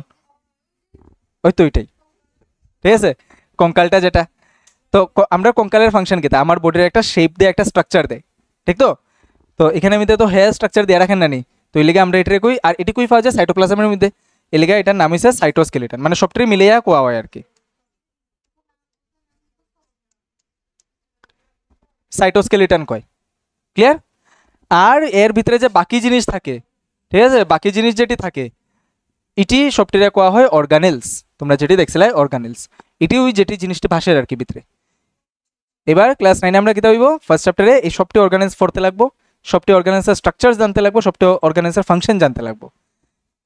ওই তো ওইটাই। ঠিক আছে, কঙ্কালটা যেটা। তো আমরা কঙ্কালের ফাংশন কি? আমার বডির একটা শেপ দেয়, একটা স্ট্রাকচার দেয়, ঠিক তো? তো এখানে মধ্যে তো হেয়ার স্ট্রাকচার দিয়ে রাখেন না নি, তো এই লিগে আমরা এটারে কই। আর এটি কই পাওয়া যায়? সাইটোপ্লাজমের মধ্যে। এই লিগে এটার নাম হচ্ছে সাইটোস্কেলিটন, মানে সবটাই মিলিয়া কোয়া হয় আর কি, সাইটোস্কেলিটন কয়। ক্লিয়ার? আর এর ভিতরে যে বাকি জিনিস থাকে, ঠিক আছে, বাকি জিনিস যেটি থাকে এটি সবটিরে কোয়া হয় অর্গানেলস। তোমরা যেটি দেখছিলে অর্গানেলস, এটি ওই যেটি জিনিসটি ভাসের আর কি ভিতরে। এবার ক্লাস 9 আমরা কিতা হইব, ফার্স্ট চ্যাপ্টারে এই সবটি অর্গানেলস পড়তে লাগবো, সবটি অর্গানেলসের স্ট্রাকচার জানতে লাগবো, সবটি অর্গানেলসের ফাংশন জানতে লাগবো,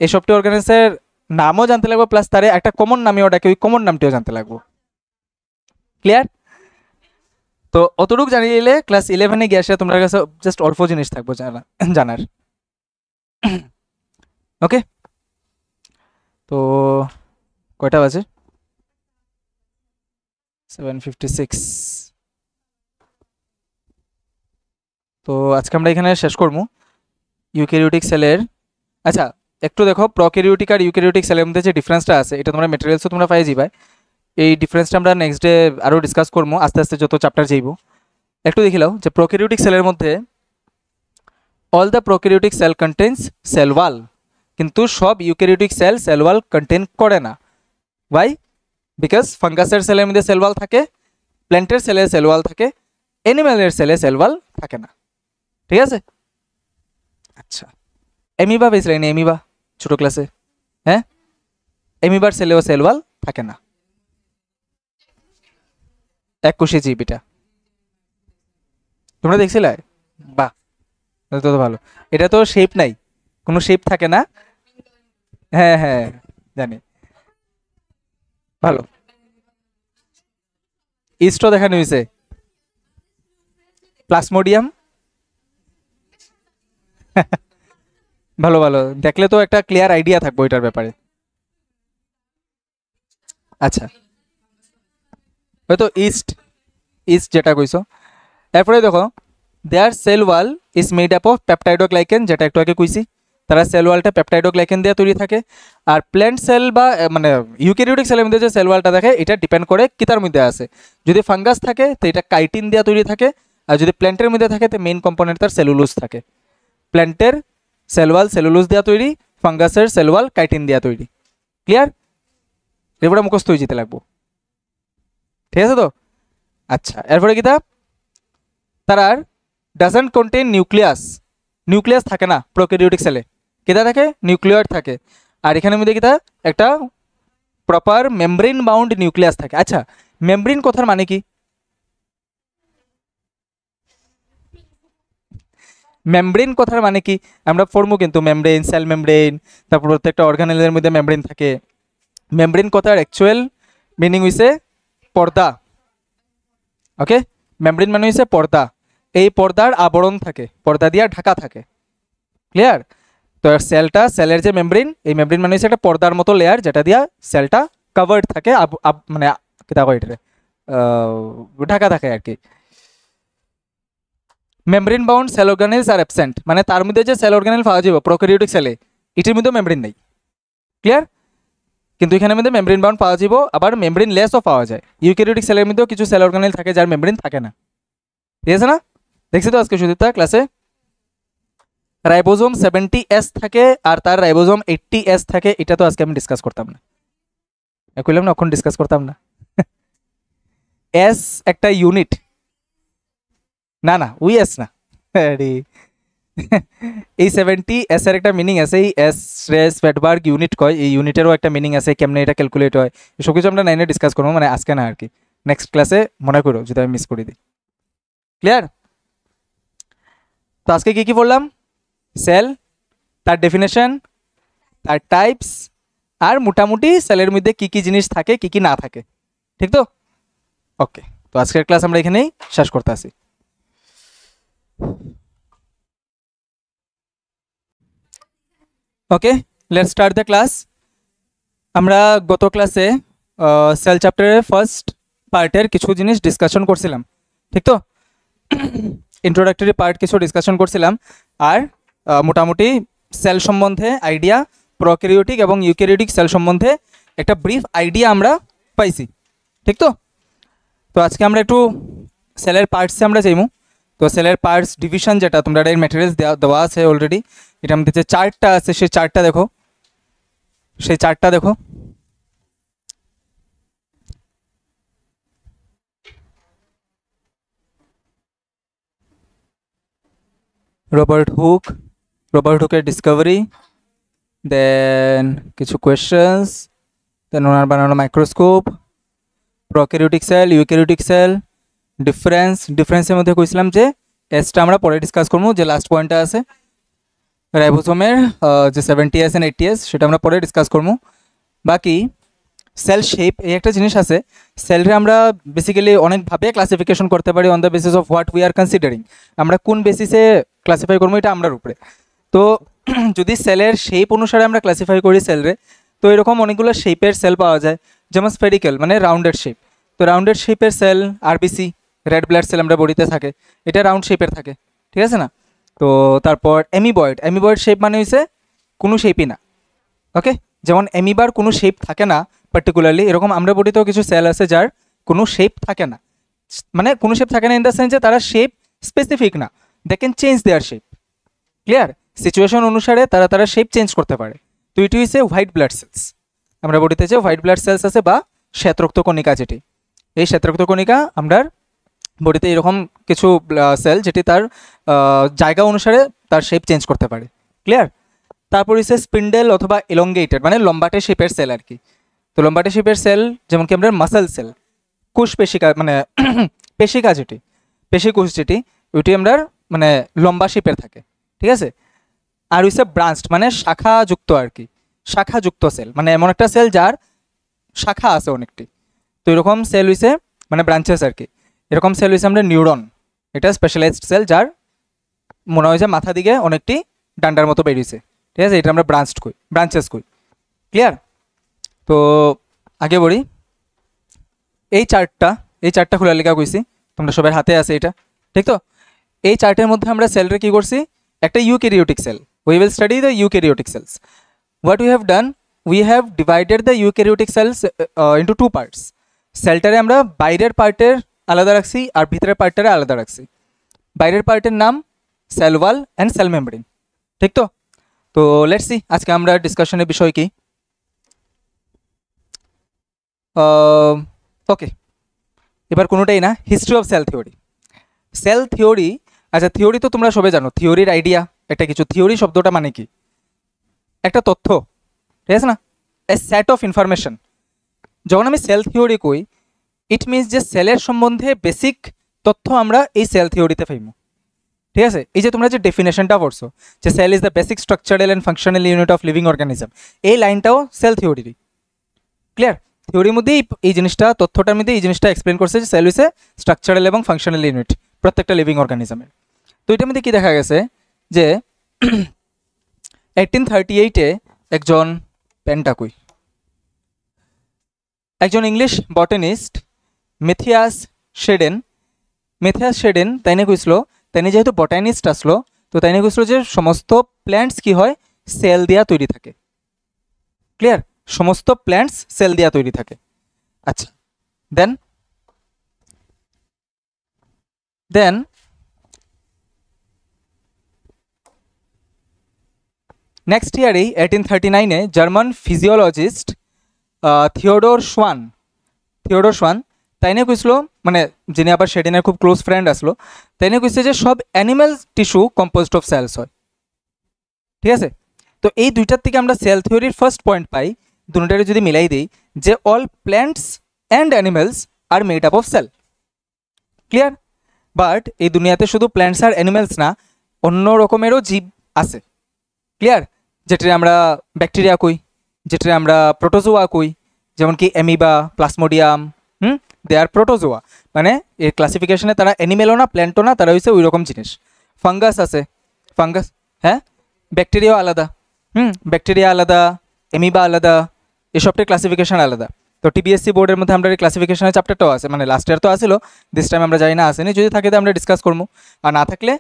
এই সবটি অর্গানেলসের নামও জানতে লাগবো, প্লাস তারে একটা কমন নামে ওটাকে ওই কমন নামটিও জানতে লাগবো। ক্লিয়ার? তো অতটুকু জানিয়ে নিলে ক্লাস 11-এ গিয়ে আসে তোমার কাছে জাস্ট অল্প জিনিস থাকবো জানার। ওকে, তো কয়টা বাজে? 7:56। তো আজকে আমরা এখানে শেষ করবো ইউক্যারিওটিক সেলের। আচ্ছা, একটু দেখো প্রোক্যারিওটিক আর ইউক্যারিওটিক সেলের মধ্যে যে ডিফারেন্সটা আছে এটা তোমরা ম্যাটেরিয়ালসও তোমরা পাই যাবে। এই ডিফারেন্সটা আমরা নেক্সট ডে আরও ডিসকাস করবো আস্তে আস্তে যত চ্যাপ্টার যাইব। একটু দেখিলাও যে প্রোক্যারিওটিক সেলের মধ্যে all the prokaryotic cell contains cell wall, কিন্তু সব eukaryotic cell cell wall contain করে না। ওয়াই? বিকজ ফাঙ্গাসের সেলের মধ্যে সেল ওয়াল থাকে, প্ল্যান্টের সেলে সেল ওয়াল থাকে, অ্যানিম্যালের সেলে সেল ওয়াল থাকে না। ঠিক আছে? আচ্ছা, এমিবা পেয়েছিলেন? এমিবা ছোটো ক্লাসে, হ্যাঁ, এমিবার সেলেও সেল ওয়াল থাকে না। 21 জিবিটা তোমরা দেখছিলে? বাহ, তো ভালো। এটা তো শেপ নাই, কোনো শেপ থাকে না। হ্যাঁ হ্যাঁ জানি, ভালো। ইস্টও দেখানো হয়েছে, প্লাসমোডিয়াম। ভালো ভালো, দেখলে তো একটা ক্লিয়ার আইডিয়া থাকবো এটার ব্যাপারে। আচ্ছা, হয়তো ইস্ট ইস্ট যেটা কইছো। এরপরে দেখো there cell wall is made up of peptidoglycan, যেটা একটু আগে কইছি। তারা সেল ওয়ালটা পেপটাইডোগ্লাইকেন দিয়ে তৈরি থাকে। আর প্ল্যান্ট সেল বা মানে ইউক্যারিওটিক সেলের মধ্যে যে সেল ওয়ালটা দেখে এটা ডিপেন্ড করে কিতার মধ্যে আছে। যদি ফাঙ্গাস থাকে তো এটা কাইটিন দিয়ে তৈরি থাকে, আর যদি প্ল্যান্টের মধ্যে থাকে তো মেইন কম্পোনেন্ট তার সেলুলোজ থাকে। প্ল্যান্টের সেল ওয়াল সেলুলোজ দিয়ে তৈরি, ফাঙ্গাসের সেল ওয়াল কাইটিন দিয়ে তৈরি। ক্লিয়ার? এরপরে মুখস্থ হয়ে যেতে লাগবো, ঠিক আছে তো? আচ্ছা, এরপরে কিতা তারার ডাজন্ট কন্টেন নিউক্লিয়াস, নিউক্লিয়াস থাকে না প্রোক্যারিওটিক সেলে। কিতা থাকে? নিউক্লিয়য়েড থাকে। আর এখানের মধ্যে কিতা একটা প্রপার মেমব্রেন বাউন্ড নিউক্লিয়াস থাকে। আচ্ছা, মেমব্রেন কথার মানে কি? মেমব্রেন কথার মানে কি আমরা পড়বো কিন্তু, মেমব্রেন, সেল মেমব্রেন, তারপর প্রত্যেকটা অর্গানেলের মধ্যে মেমব্রেন থাকে। মেমব্রেন কথার অ্যাকচুয়াল মিনিং হইছে পর্দা। ওকে, মেমব্রেন মানে হইছে পর্দা। এই পর্দার আবরণ থাকে, পর্দা দিয়ে ঢাকা থাকে। ক্লিয়ার? তো সেলটা, সেলের যে মেমব্রেন, এই মেমব্রেন মানে হচ্ছে একটা পর্দার মতো লেয়ার যেটা দিয়া সেলটা কাভার্ড থাকে, মানে কিতা কয় এটা, ঢাকা থাকে আর কি। Membrane bound cell organelles are absent, মানে তার মধ্যে যে সেল অর্গানেল পাওয়া যাবে প্রোক্যারিওটিক সেলে এটির মধ্যে মেমব্রেন নেই। ক্লিয়ার? কিন্তু এখানের মধ্যে মেমব্রেন বাউন্ড পাওয়া যাব, আবার মেমব্রেন লেসও পাওয়া যায়। ইউক্যারিওটিক সেলের মধ্যেও কিছু সেল অর্গানেল থাকে যার মেমব্রেন থাকে না। ঠিক আছে না? দেখছি তো আজকে সুদীপ্তা ক্লাসে রাইবোজোম 70S থাকে আর তার রাইবোজোম 80S থাকে। এটা তো আজকে আমি ডিসকাস করতাম না, কইলাম না এখন ডিসকাস করতাম না। এস একটা ইউনিট, না না ওই এস না, এই 70S এর একটা মিনিং আছে। এই এস রেস ফ্যাটবার্গ ইউনিট কয়, এই ইউনিটেরও একটা মিনিং আছে, কেমনে এটা ক্যালকুলেট হয় এসব কিছু আমরা 9-এ ডিসকাস করবো, মানে আজকে না আর কি, নেক্সট ক্লাসে মনে করো যদি আমি মিস করে দিই। ক্লিয়ার? তো আজকে কি কি বললাম? সেল, তার ডেফিনেশন, তার টাইপস, আর মোটামুটি সেলের মধ্যে কি কি জিনিস থাকে কি কি না থাকে। ঠিক তো? ওকে, তো আজকের ক্লাস আমরা এখানেই শেষ করতে আসি। ওকে, লেটস স্টার্ট দ্য ক্লাস। আমরা গত ক্লাসে সেল চ্যাপ্টারের ফার্স্ট পার্টের কিছু জিনিস ডিসকাশন করছিলাম, ঠিক তো? ইন্ট্রোডাক্টরি পার্ট কিছু ডিসকাশন করছিলাম, আর মোটামুটি সেল সম্বন্ধে আইডিয়া, প্রোক্যারিওটিক এবং ইউক্যারিওটিক সেল সম্বন্ধে একটা ব্রিফ আইডিয়া আমরা পাইছি, ঠিক তো? তো আজকে আমরা একটু সেলের পার্টসে আমরা যাইমু। তো সেলের পার্টস ডিভিশন যেটা তোমরা এর ম্যাটেরিয়ালস দেওয়া আছে অলরেডি, এটার মধ্যে যে চার্টটা আছে সেই চার্টটা দেখো, সেই চার্টটা দেখো। রবার্ট হুকের ডিসকভারি, দেন কিছু কোয়েশ্চেন্স, দেন ওনার বানানো microscope, prokaryotic cell, eukaryotic cell, ডিফারেন্সের মধ্যে কইছিলাম যে এসটা আমরা পরে ডিসকাস করবো, যে লাস্ট পয়েন্টটা আছে রাইবোসোমের যে 70S and 80S সেটা আমরা পরে ডিসকাস করবো। বাকি সেল শেপ, এই একটা জিনিস আছে, সেলরে আমরা বেসিক্যালি অনেকভাবে ক্লাসিফিকেশন করতে পারি on the basis of what we are considering. আমরা কোন বেসিসে ক্লাসিফাই করবো এটা আমরার উপরে। তো যদি সেলের শেপ অনুসারে আমরা ক্লাসিফাই করি সেলরে, তো এরকম অনেকগুলো শেপের সেল পাওয়া যায়, যেমন স্ফেরিক্যাল মানে রাউন্ডেড শেপ। তো রাউন্ডেড শেপের cell, RBC red blood cell আমরা বডিতে থাকে, এটা রাউন্ড শেপের থাকে, ঠিক আছে না? তো তারপর অ্যামিবয়েড শেপ মানে হচ্ছে কোনো শেপই না, ওকে, যেমন অ্যামিবার কোনো শেপ থাকে না পার্টিকুলারলি, এরকম আমরা বডিতেও কিছু সেল আছে যার কোনো শেপ থাকে না, মানে কোনো শেপ থাকে না ইন দ্য সেন্স যে তারা শেপ স্পেসিফিক না, they can change their shape. Clear? Situation অনুসারে তারা শেপ চেঞ্জ করতে পারে। তো এটি হচ্ছে হোয়াইট ব্লাড সেলস। আমরা বডিতে যে হোয়াইট ব্লাড সেলস আছে বা শ্বেতরক্ত কণিকা, যেটি এই শ্বেতরক্ত কণিকা আমরা বডিতে এরকম কিছু সেল যেটি তার জায়গা অনুসারে তার শেপ চেঞ্জ করতে পারে। ক্লিয়ার? তারপর হচ্ছে স্পিন্ডেল অথবা এলঙ্গেটেড মানে লম্বাটে শেপের সেল আর কি। তো লম্বাটে শেপের সেল যেমন কি আমরা মাসেল সেল, কোষ পেশিকা মানে পেশিকা যেটি, পেশি কোষ যেটি, ওইটি আমরা মানে লম্বা শেপের থাকে। ঠিক আছে? আর হচ্ছে ব্রাঞ্চড মানে শাখাযুক্ত আর কি, শাখাযুক্ত সেল মানে এমন একটা সেল যার শাখা আছে অনেকটি। তো এরকম সেল হইছে মানে ব্রাঞ্চেস আর কি। এরকম সেল হইছে আমরা নিউরন, এটা স্পেশালাইজড সেল যার মনে হয় যে মাথা দিকে অনেকটি ডান্ডার মতো বেরিয়েছে। ঠিক আছে? এটা আমরা ব্রাঞ্চড কই, ব্রাঞ্চেস কই। ক্লিয়ার? তো আগে বলি, এই চার্টটা খোলার লেখা কইছি, তোমরা সবার হাতে আছে এটা, ঠিক তো? এই চার্টের মধ্যে আমরা সেলটা কি করছি, একটা eukaryotic cell. We will study the eukaryotic cells. What we have done, we have divided the eukaryotic cells into two parts. সেলটারে আমরা বাইরের পার্টের আলাদা রাখছি আর ভিতরের পার্টটারে আলাদা রাখছি। বাইরের পার্টের নাম cell wall and cell membrane, ঠিক তো? তো লেটস সি আজকে আমরা ডিসকাশনের বিষয় কি। ওকে, এবার কোনোটাই না, history of cell theory. Cell theory, আচ্ছা থিওরি তো তোমরা সবাই জানো, থিওরির আইডিয়া একটা কিছু। থিওরি শব্দটা মানে কি? একটা তথ্য, ঠিক আছে না? এ সেট অফ ইনফরমেশন। যখন আমি সেল থিওরি কই, ইট মিনস যে সেলের সম্বন্ধে বেসিক তথ্য আমরা এই সেল থিওরিতে পাইব। ঠিক আছে? এই যে তোমরা যে ডেফিনেশনটা পড়ছো যে cell is the basic structural and functional unit of living organism, এই লাইনটাও সেল থিওরিরই। ক্লিয়ার? থিওরির মধ্যেই এই জিনিসটা, তথ্যটার মধ্যে এই জিনিসটা এক্সপ্লেন করছে যে সেল হইছে স্ট্রাকচারাল এবং ফাংশনাল ইউনিট প্রত্যেকটা লিভিং অর্গানিজমের। তো এটার মধ্যে কি দেখা গেছে যে 1838-এ একজন পেন্টাকুই, একজন ইংলিশ বটানিস্ট মেথিয়াস শেডেন তাইনে কইছিল, তাইনে যেহেতু বটানিস্ট আসলো, তো তাইনে কইছিল যে সমস্ত প্ল্যান্টস কি হয়, সেল দিয়া তৈরি থাকে। ক্লিয়ার? সমস্ত প্ল্যান্টস সেল দিয়া তৈরি থাকে। আচ্ছা, দেন নেক্সট ইয়ারেই 1839-এ জার্মান ফিজিওলজিস্ট থিওডোর সোয়ান তাইনে কইছিল, মানে যিনি আবার শেডেনের খুব ক্লোজ ফ্রেন্ড আসলো, তাইনে কইছে যে সব animal tissue composed of cells হয়। ঠিক আছে? তো এই দুইটার থেকে আমরা সেল থিওরির ফার্স্ট পয়েন্ট পাই, দুটারে যদি মিলাই দিই, যে all plants and animals are made up of cell. Clear? But এই দুনিয়াতে শুধু প্ল্যান্টস আর অ্যানিমেলস না, অন্য রকমেরও জীব আছে। ক্লিয়ার? যেটা আমরা ব্যাকটেরিয়া কই, যেটা আমরা প্রোটোজোয়া কই, যেমন কি অ্যামিবা, প্লাসমোডিয়াম, দে আর প্রোটোজোয়া, মানে এর ক্লাসিফিকেশনে তারা অ্যানিমেলও না প্ল্যান্টও না, তারা হচ্ছে ওই রকম জিনিস। ফাঙ্গাস আছে, ফাঙ্গাস, হ্যাঁ, ব্যাকটেরিয়াও আলাদা, ব্যাকটেরিয়া আলাদা, অ্যামিবা আলাদা, এসবটির ক্লাসিফিকেশন আলাদা। তো টিবিএসসি বোর্ডের মধ্যে আমরা এই ক্লাসিফিকেশনের চ্যাপ্টারটাও আছে, মানে লাস্ট ইয়ার তো আসিল, দিস টাইম আমরা জানি না আসেনি, যদি থাকে তো আমরা ডিসকাস করবো, আর না থাকলে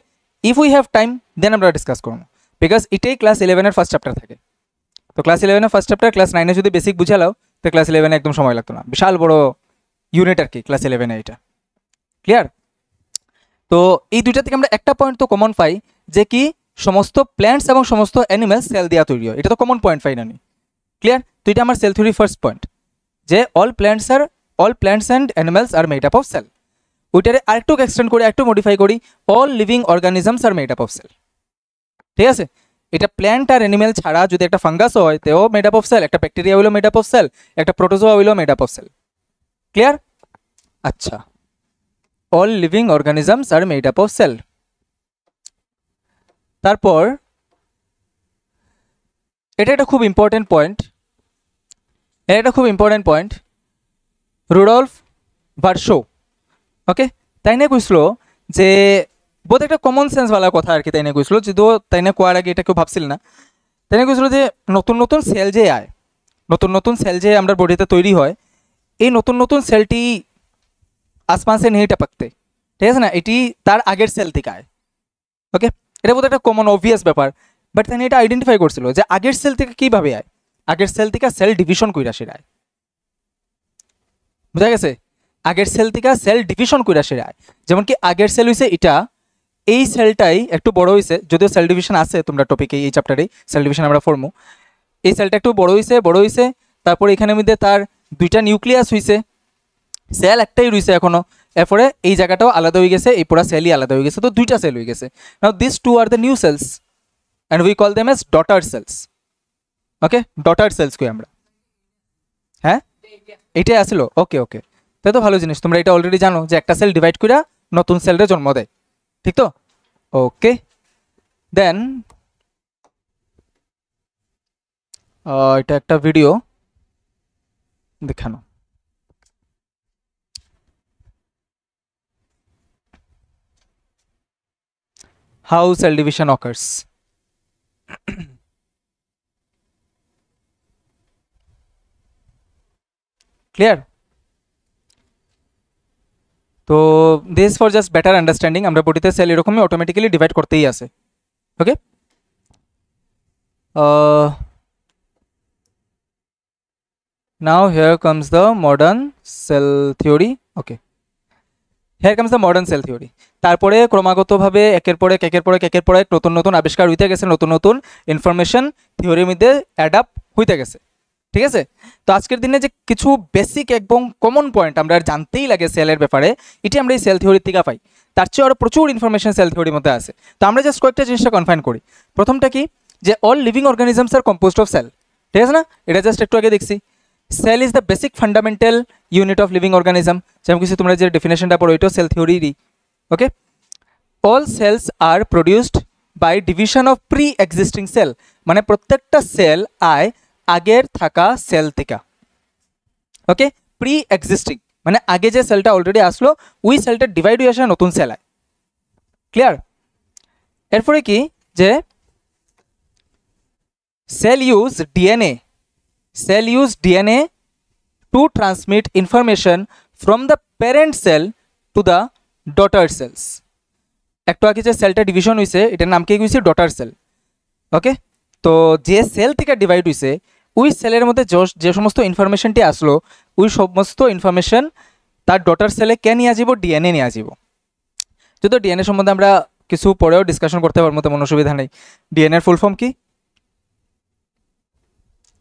ইফ উই হ্যাভ টাইম দেন আমরা ডিসকাস করবো, বিকজ এটাই ক্লাস 11-এর ফার্স্ট চ্যাপ্টার থাকে। তো ক্লাস 11-এর ফার্স্ট চ্যাপ্টার, ক্লাস 9-এ যদি বেসিক বুঝালাও তো ক্লাস 11-এ একদম সময় লাগতো না, বিশাল বড় ইউনিট আর কি ক্লাস 11-এ এটা। ক্লিয়ার? তো এই দুইটা থেকে আমরা একটা পয়েন্ট তো কমন পাই, যে কি সমস্ত প্ল্যান্টস এবং সমস্ত অ্যানিমেলস সেল দিয়া তৈরি হয়, এটা তো কমন পয়েন্ট পাই না। ক্লিয়ার? তো এটা আমার সেল থিওরি ফার্স্ট পয়েন্ট, যে all plants and animals are made up of cell. ওইটারে আরেকটু এক্সটেন্ড করে একটু মডিফাই করি, all living organisms are made up of cell. ঠিক আছে? এটা প্ল্যান্ট আর অ্যানিমেল ছাড়া যদি একটা ফাঙ্গাস হয় তেও মেড আপ অফ সেল, একটা ব্যাকটেরিয়া হইলো মেড আপ অফ সেল, একটা প্রোটোজোয়া হইলো made up of cell. Clear? আচ্ছা, all living organisms are made up of cell. তারপর এটা একটা খুব important point, Rudolf Virchow, okay, তাই নিয়ে কইছিল যে বোধ একটা কমন সেন্সওয়ালা কথা আর কি, তাই নিয়ে কইছিল, যদিও তাই না কোয়ার আগে এটা কেউ ভাবছিল না। তাই নিয়ে কইছিল যে নতুন নতুন সেল যে আমরা বডিতে তৈরি হয়, এই নতুন সেলটি আসমান সে নেই টপকতে, ঠিক আছে না, এটি তার আগের সেল থেকে আয়। ওকে, এটা বোধ একটা কমন অবভিয়াস ব্যাপার, বাট তাই এটা আইডেন্টিফাই করছিল যে আগের সেল থেকে কীভাবে আয়। আগের সেল থেকে সেল ডিভিশন কইরা সেরায়, বুঝা গেছে? আগের সেল থেকে সেল ডিভিশন কইরা সেরায়। যেমন কি আগের সেল হইছে এটা, এই সেলটাই একটু বড় হইছে, যদিও সেল ডিভিশন আছে তোমরা টপিকে এই চ্যাপ্টারে সেল ডিভিশন আমরা পড়মু। এই সেলটা একটু বড় হইছে, তারপরে এখানের মধ্যে তার দুইটা নিউক্লিয়াস হইছে, সেল একটাই রইছে এখনো, এরপরে এই জায়গাটাও আলাদা হয়ে গেছে, এই পুরো সেলই আলাদা হয়ে গেছে, তো দুইটা সেল হয়ে গেছে। Now this two are the new cells and we call them as daughter cells. Okay, daughter cells কই আমরা, হ্যাঁ এইটাই আসলো। ওকে ওকে, তাই তো ভালো জিনিস, তোমরা এটা অলরেডি জানো যে একটা সেল ডিভাইড করে নতুন সেলরে জন্ম দেয়, ঠিক তো? ওকে, দেন এটা একটা ভিডিও দেখানো। How cell division occurs. Clear? তো this for just better understanding, আমরা বডিতে সেল এরকমই অটোমেটিক্যালি ডিভাইড করতেই আছে। ওকে, now here comes the modern cell theory. Okay, here comes the modern cell theory. তারপরে ক্রমাগতভাবে একের পর এক নতুন নতুন আবিষ্কার হইতে গেছে, নতুন নতুন ইনফরমেশন থিওরির মধ্যে অ্যাডাপ্ট হইতে গেছে, ঠিক আছে? তো আজকের দিনে যে কিছু বেসিক এবং কমন পয়েন্ট আমরা জানতেই লাগে সেলের ব্যাপারে, এটি আমরা এই সেল থিওরির থেকে পাই। তার চেয়ে আরও প্রচুর ইনফরমেশন সেল থিওরির মধ্যে আছে। তো আমরা জাস্ট কয়েকটা জিনিসটা কনফাইন করি। প্রথমটা কি, যে all living organisms are composed of cell, ঠিক আছে না? এটা জাস্ট একটু আগে দেখছি। Cell is the basic fundamental unit of living organism, যেমন কিছু তোমরা যে ডেফিনেশনটা পড়ো এটাও সেল থিওরিরই। Okay, all cells are produced by division of pre existing cell, মানে প্রত্যেকটা সেল আয় আগের থাকা সেল থেকে। ওকে, প্রি এক্সিস্টিং মানে আগে যে সেলটা অলরেডি আসলো ওই সেলটা ডিভাইড হয়ে আসে নতুন সেল আয়। ক্লিয়ার? এরপরে কি, যে cell use DNA to transmit information from the parent cell to the daughter cells. একটু আগে যে সেলটা ডিভিশন হয়েছে এটার নাম কি হয়েছে? Daughter cell. ওকে, তো যে সেল থেকে ডিভাইড হয়েছে ওই সেলের মধ্যে যে সমস্ত ইনফরমেশনটি আসলো ওই সমস্ত ইনফরমেশন তার ডটার সেলে কে নিয়ে আসব? ডিএনএ নিয়ে আসব। যদিও ডিএনএ সম্বন্ধে আমরা কিছু পরেও ডিসকাশন করতে পারবো, তেমন অসুবিধা নেই। ডিএনএর ফুল ফর্ম কি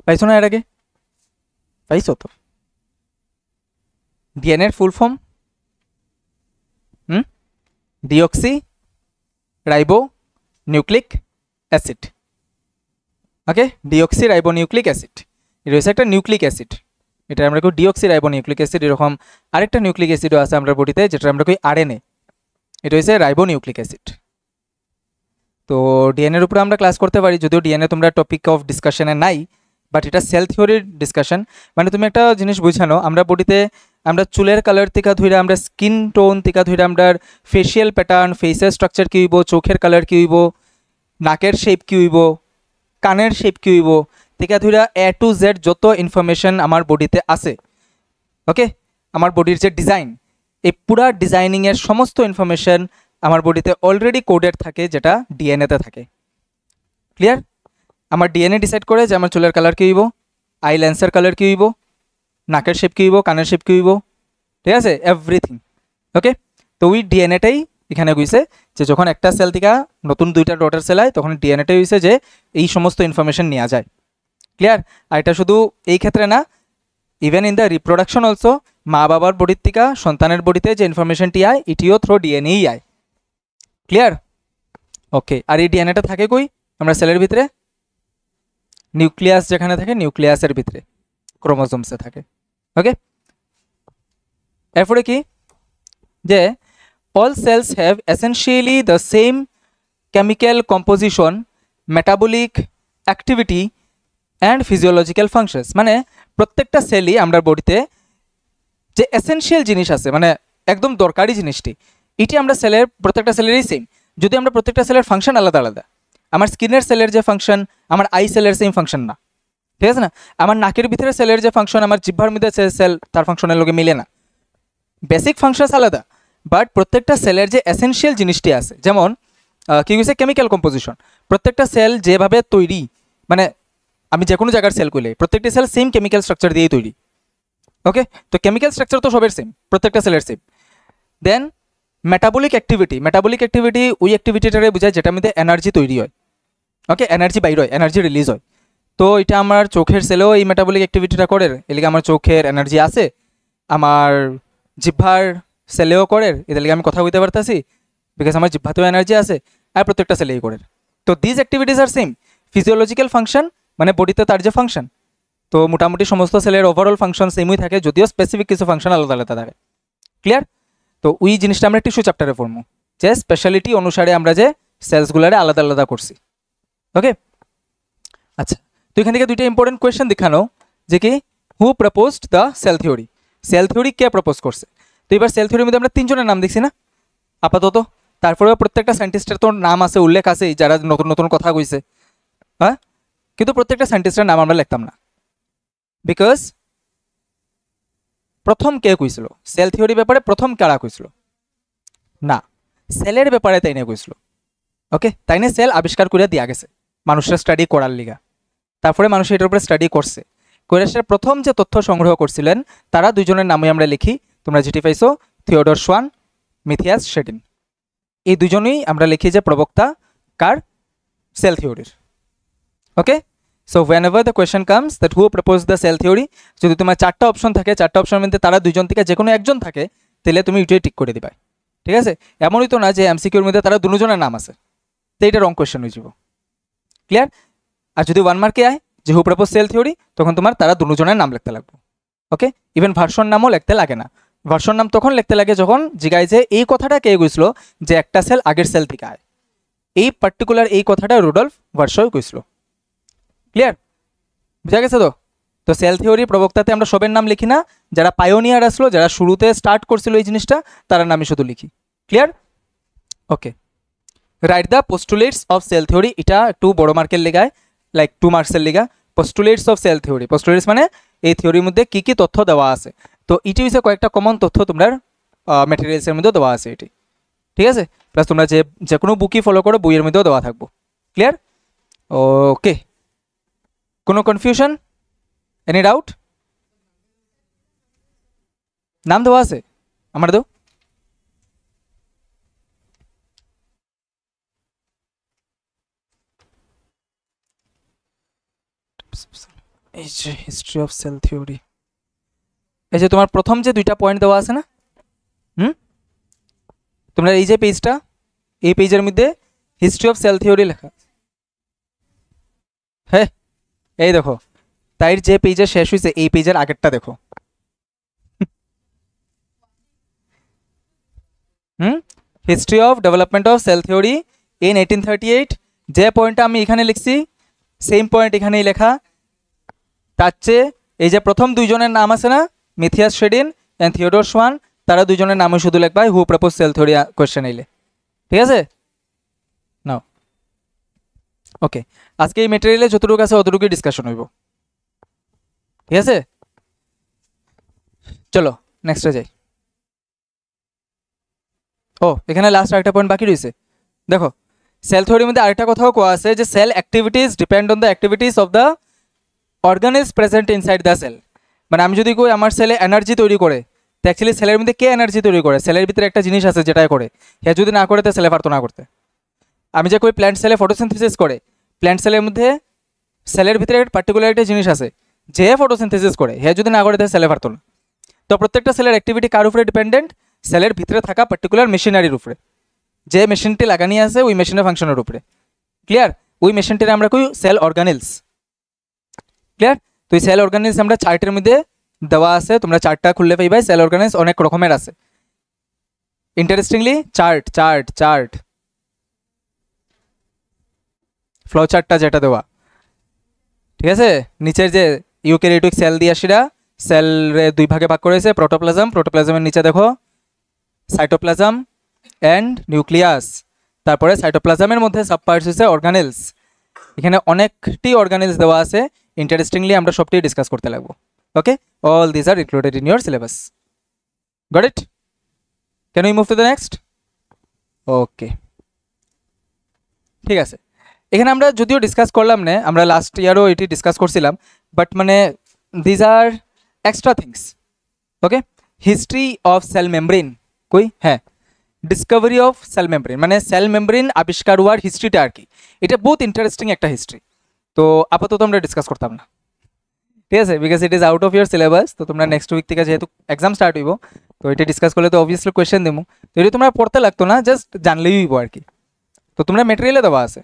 পাইছো না? এর আগে পাইছো তো? ডিএনএর full form deoxyribonucleic acid. Okay, deoxyribonucleic acid, এটা হচ্ছে একটা নিউক্লিক অ্যাসিড। এটা আমরা কই ডিঅক্সি রাইবো নিউক্লিক অ্যাসিড। এরকম আরেকটা নিউক্লিক অ্যাসিডও আছে আমরা বডিতে, যেটা আমরা কই আরএনএ, এটা হচ্ছে রাইবো নিউক্লিক অ্যাসিড। তো ডিএনএর উপরে আমরা ক্লাস করতে পারি, যদিও ডিএনএ তোমরা টপিক অফ ডিসকাশনে নাই, বাট এটা সেল থিওরির ডিসকাশন। মানে তুমি একটা জিনিস বুঝানো, আমরা বডিতে আমরা চুলের কালার থেকে ধরে, আমরা স্কিন টোন থেকে ধরে, আমরা ফেসিয়াল প্যাটার্ন, ফেসের স্ট্রাকচার কী হইব, চোখের কালার কী হইব, নাকের শেপ কী হইব, কানের শেপ কী হইব থেকে ধরে এ টু জেড যত ইনফরমেশন আমার বডিতে আছে, ওকে, আমার বডির যে ডিজাইন, এই পুরা ডিজাইনিংয়ের সমস্ত ইনফরমেশন আমার বডিতে অলরেডি কোডেড থাকে, যেটা ডিএনএতে থাকে। ক্লিয়ার? আমার ডিএনএ ডিসাইড করে যে আমার চুলের কালার কী হইব, আই লেন্সের কালার কী হইব, নাকের শেপ কী হইব, কানের শেপ কী হইব, ঠিক আছে, এভরিথিং। ওকে, তো ওই ডিএনএটাই এখানে গইছে যে যখন একটা সেল থেকে নতুন দুইটা ডটার সেল হয় তখন ডিএনএটাই হইছে যে এই সমস্ত ইনফরমেশন নেওয়া যায়। ক্লিয়ার? আর এটা শুধু এই ক্ষেত্রে না, even in the reproduction also, মা বাবার বডির থেকে সন্তানের বডিতে যে ইনফরমেশনটি আয় এটিও থ্রো ডিএনএই আয়। ক্লিয়ার? ওকে, আর এই ডিএনএটা থাকে কই? আমরা সেলের ভিতরে নিউক্লিয়াস যেখানে থাকে, নিউক্লিয়াসের ভিতরে ক্রোমোজোমসে থাকে। ওকে, এরপরে কি, যে all cells have essentially the same chemical composition, metabolic activity and physiological functions। মানে প্রত্যেকটা সেলই আমরা বডিতে যে এসেনশিয়াল জিনিস আছে, মানে একদম দরকারি জিনিসটি, এটি আমরা সেলের প্রত্যেকটা সেলেরই সেম, যদি আমরা প্রত্যেকটা সেলের ফাংশন আলাদা আলাদা। আমার স্কিনের সেলের যে ফাংশন আমার আই সেলের সেম ফাংশন না, ঠিক আছে না? আমার নাকের ভিতরে সেলের যে ফাংশন আমার জিহ্বার মধ্যে সেল তার ফাংশনের লগে মিলে না। বেসিক ফাংশনস আলাদা, বাট প্রত্যেকটা সেলের যে এসেনশিয়াল জিনিসটি আছে, যেমন কী হয়েছে কেমিক্যাল কম্পোজিশন, প্রত্যেকটা সেল যেভাবে তৈরি, মানে আমি যে কোনো জায়গার সেল কইলে প্রত্যেকটা সেল সেম কেমিক্যাল স্ট্রাকচার দিয়েই তৈরি। ওকে, তো কেমিক্যাল স্ট্রাকচার তো সবের সেম, প্রত্যেকটা সেলের সেম। দেন মেটাবলিক অ্যাক্টিভিটি ওই অ্যাক্টিভিটিটারে বোঝায় যেটার মধ্যে এনার্জি তৈরি হয়। ওকে, এনার্জি বাইর হয়, এনার্জি রিলিজ হয়। তো এটা আমার চোখের সেলেও এই মেটাবলিক অ্যাক্টিভিটিটা করে, এদিকে আমার চোখের এনার্জি আছে, আমার জিহ্বার সেলেও করে, এদের আমি কথা বলতে পারতেছি বিকজ আমার জিহ্বাতেও এনার্জি আছে, আর প্রত্যেকটা সেলেই করে। তো this activities are same physiological function, মানে বডিতে তার যে ফাংশন, তো মোটামুটি সমস্ত সেলের ওভারঅল ফাংশন সেমই থাকে, যদিও স্পেসিফিক কিছু ফাংশন আলাদা আলাদা থাকে। ক্লিয়ার? তো ওই জিনিসটা আমরা টিস্যু চ্যাপ্টারে পড়বো, যে স্পেশালিটি অনুসারে আমরা যে সেলসগুলারে আলাদা আলাদা করছি। ওকে, আচ্ছা, তো এখান থেকে দুইটা ইম্পর্টেন্ট কোয়েশ্চেন দেখানো, যে কি who proposed the cell theory, cell theory কে প্রপোজ করছে। তো এবার সেল থিওরির মধ্যে আমরা তিনজনের নাম দেখছি না আপাতত, তারপরেও প্রত্যেকটা সায়েন্টিস্টের তো নাম আছে, উল্লেখ আছে, যারা নতুন নতুন কথা কইছে, হ্যাঁ, কিন্তু প্রত্যেকটা সায়েন্টিস্টের নাম আমরা লিখতাম না, বিকজ প্রথম কে কইছিল সেল থিওরি ব্যাপারে, প্রথম কারা কইছিল না, সেলের ব্যাপারে তাই নিয়ে কইছিল। ওকে, তাই নিয়ে সেল আবিষ্কার করে দিয়া গেছে মানুষের স্টাডি করার লিগা, তারপরে মানুষ এটার উপরে স্টাডি করছে, কোয়েরাসের প্রথম যে তথ্য সংগ্রহ করছিলেন তারা দুইজনের নামই আমরা লিখি, তোমরা যেটি পাইছো থিওডর সোয়ান, মিথিয়াস শেডিন, এই দুজনেই আমরা লিখি যে প্রবক্তা কার, সেল থিওরির। Okay, so whenever the question comes that who propose the cell theory, যদি তোমার চারটা অপশন থাকে, চারটা অপশনের মধ্যে তারা দুইজন থেকে যে কোনো একজন থাকে, তাহলে তুমি এটাই টিক করে দিবা। ঠিক আছে, এমনই তো না যে এমসিকিউর মধ্যে তারা দুজনের নাম আছে, তো এটা রং কোয়েশ্চেন হয়ে যাব। ক্লিয়ার? আর যদি 1 মার্কে আয় যে হু প্রপোজ সেল থিওরি, তখন তোমার তারা দুজনের নাম লিখতে লাগবে। ওকে, ইভেন ভার্সন নামও লিখতে লাগে না, ভার্সন নাম তখন লিখতে লাগে যখন জিগায় যে এই কথাটা কে কইছিল যে একটা সেল আগের সেল থেকে আয়, এই পার্টিকুলার এই কথাটা রুডলফ ভার্শয় কইছিল। ক্লিয়ার? বুঝা গেছে তো? তো সেল থিওরি প্রবক্তাতে আমরা সবের নাম লিখি না, যারা পায়োনিয়ার আসলো, যারা শুরুতে স্টার্ট করছিল এই জিনিসটা, তার নামই শুধু লিখি। Clear? Okay, write the postulates of cell theory, এটা একটু বড় মার্কের লেগায়, লাইক 2 মার্কসের লেগা। Postulates of cell theory, postulates মানে এই থিওরির মধ্যে কী কী তথ্য দেওয়া আছে, তো এটি হচ্ছে কয়েকটা কমন তথ্য তোমরা ম্যাটেরিয়ালসের মধ্যেও দেওয়া আছে এটি। ঠিক আছে, প্লাস তোমরা যে কোনো বুকই ফলো করো, বইয়ের মধ্যেও দেওয়া থাকবো। ক্লিয়ার? ওকে, কোনো কনফিউশন, এনি ডাউট? নাম দেওয়া আছে আমার দেও। এই যে হিস্ট্রি অফ সেল থিওরি, এই যে তোমার প্রথম যে দুইটা পয়েন্ট দেওয়া আছে না, তোমরা এই যে পেজটা, এই পেজের মধ্যে হিস্ট্রি অফ সেল থিওরি লেখা, হ্যাঁ এই দেখো, তাই যে পেজে শেষ হয়েছে এই পেজের আগেরটা দেখো। History of development of cell theory in 1838, যে পয়েন্টটা আমি এখানে লিখছি সেম পয়েন্ট এখানেই লেখা। তার চেয়ে এই যে প্রথম দুইজনের নাম আছে না, মিথিয়াস শেডিন অ্যান্ড থিওডর সোয়ান, তারা দুইজনের নামই শুধু লিখবা হু প্রপোজ সেল থিওরি কোয়েশ্চেন এলে। ঠিক আছে, নাও ওকে, আজকে এই মেটেরিয়ালে যতটুকু আছে অতটুকুই ডিসকাশন হইব। ঠিক আছে, চলো নেক্সটে যাই। ও এখানে লাস্ট আরেকটা পয়েন্ট বাকি রয়েছে, দেখো সেল থিওরির মধ্যে আরেকটা কথাও কোয়া আছে যে cell activities depend on the activities of the organelles present inside the cell. মানে আমি যদি কই আমার সেলে এনার্জি তৈরি করে, তো অ্যাকচুয়ালি সেলের মধ্যে কে এনার্জি তৈরি করে, সেলের ভিতরে একটা জিনিস আছে যেটা করে, হ্যাঁ যদি না করে তো সেলে পারতো না করতে। আমি যে কই প্ল্যান্ট সেলে ফটোসিনথেসিস করে, প্ল্যান্ট সেলের মধ্যে সেলের ভিতরে পার্টিকুলার একটা জিনিস আছে যে ফটোসিনথেসিস করে, হ্যাঁ যদি না করে তো সেলে পারতো না। তো প্রত্যেকটা সেলের অ্যাক্টিভিটি কার উপরে ডিপেন্ডেন্ট, সেলের ভিতরে থাকা পার্টিকুলার মেশিনারির উপরে, যে মেশিনটি লাগানি আছে ওই মেশিনের ফাংশনের উপরে। ক্লিয়ার? ওই মেশিনটির আমরা কই সেল অর্গানিলস। ক্লিয়ার? তো এই সেল অর্গানিলস আমরা চার্টের মধ্যে দেওয়া আছে, তোমরা চার্টটা খুললে পাইবাই, সেল অর্গানিলস অনেক রকমের আছে। Interestingly chart chart chart flow চার্টটা যেটা দেওয়া, ঠিক আছে, নিচের যে ইউক্যারিওটিক সেল দিয়ে আসিরা সেলরে দুই ভাগে ভাগ করেছে, প্রোটোপ্লাজম, প্রোটোপ্লাজমের নিচে দেখো সাইটোপ্লাজম অ্যান্ড নিউক্লিয়াস, তারপরে সাইটোপ্লাজমের মধ্যে সাবপার্টস হচ্ছে অর্গানেলস। এখানে অনেকটি অর্গানেলস দেওয়া আছে, ইন্টারেস্টিংলি আমরা সবটি ডিসকাস করতে লাগবো। Okay, all this are included in your syllabus. Got it? Can we move to the next? Okay, ঠিক আছে, এখানে আমরা যদিও ডিসকাস করলাম না, আমরা লাস্ট ইয়ারও এটি ডিসকাস করছিলাম, বাট মানে these are extra things. Okay, history of cell membrane কই, হ্যাঁ ডিসকভারি অফ সেল মেমব্রেন, মানে সেল মেমব্রেন আবিষ্কার হওয়ার হিস্ট্রিটা আর কি, এটা বহুত ইন্টারেস্টিং একটা হিস্ট্রি। তো আপাতত আমরা ডিসকাস করতাম না, ঠিক আছে, because it is out of year syllabus. তো তোমরা নেক্সট উইক থেকে যেহেতু এক্সাম স্টার্ট হইব, তো এটা ডিসকাস করলে তো অবভিয়াসলি কোয়েশ্চেন দেবো, তো এটা তোমরা পড়তে লাগতো না, জাস্ট জানলেই হইব আর কি। তো তোমরা মেটেরিয়ালে দেওয়া আছে,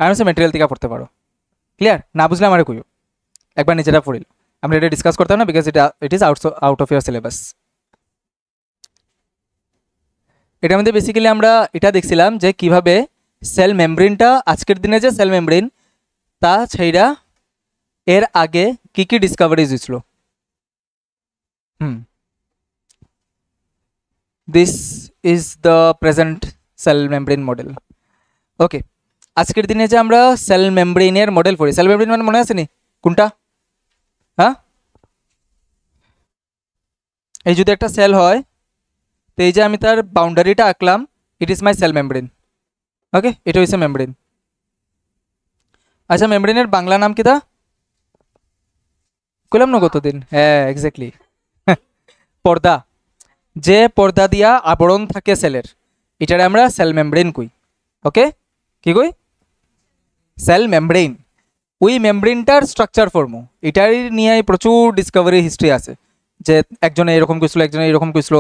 আরামসে মেটেরিয়াল থেকে পড়তে পারো। ক্লিয়ার? না বুঝলে আমার কইও, একবার নিজেরা পড়িল, আমরা এটা ডিসকাস করতাম না, because it is out of year syllabus. এটার মধ্যে বেসিক্যালি আমরা এটা দেখছিলাম যে কিভাবে সেল মেমব্রেনটা, আজকের দিনে যে সেল মেমব্রেন তা ছাইরা এর আগে কি কি ডিসকভারিজ হয়েছিল। This is the present cell membrane model. Okay, আজকের দিনে যে আমরা সেল মেমব্রেনের মডেল পড়ি, সেল মেমব্রেন মানে মনে আছে নি কোনটা? হ্যাঁ, এই যদি একটা সেল হয়, তো এই যে আমি তার বাউন্ডারিটা আঁকলাম, it is my cell membrane. Okay, এটা হচ্ছে মেমব্রেন। আচ্ছা, মেমব্রেনের বাংলা নাম কি তা কইলাম না কতদিন? হ্যাঁ এক্স্যাক্টলি, পর্দা। যে পর্দা দিয়া আবরণ থাকে সেলের, এটারে আমরা সেল মেমব্রেন কই। ওকে, কি কই? Cell membrane. ওই মেমব্রেনটার স্ট্রাকচার ফর্মু, এটার নিয়ে প্রচুর ডিসকভারি হিস্ট্রি আছে, যে একজনে এরকম কইছিল, একজনে এরকম কইছিল,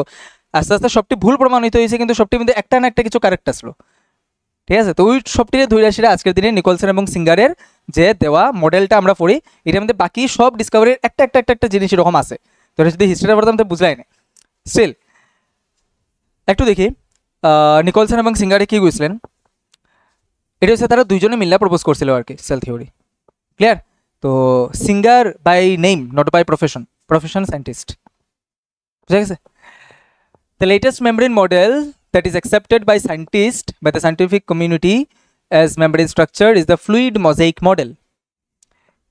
আস্তে আস্তে সবটি ভুল প্রমাণিত হয়েছে, কিন্তু সবটির মধ্যে একটা না একটা কিছু কারেক্ট আসলো। ঠিক আছে, তো ওই সবটিরে ধরে আসিরা আজকের দিনে নিকলসন এবং সিঙ্গারের যে দেওয়া মডেলটা আমরা পড়ি, এটার মধ্যে বাকি সব ডিসকভারির একটা একটা একটা একটা জিনিস এরকম আছে। তো যদি হিস্ট্রিটা পড়তাম তো বুঝলাই না। স্টিল একটু দেখি নিকলসন এবং সিঙ্গারে কি বুঝলেন। এটা হচ্ছে তারা দুইজনে মিল্লা প্রপোজ করছিল আর কি সেল থিওরি। ক্লিয়ার? তো Singer by name, not by profession, profession scientist. বুঝা গেছে? The latest membrane model that is accepted by scientists, by the scientific community as membrane structure is the fluid mosaic model.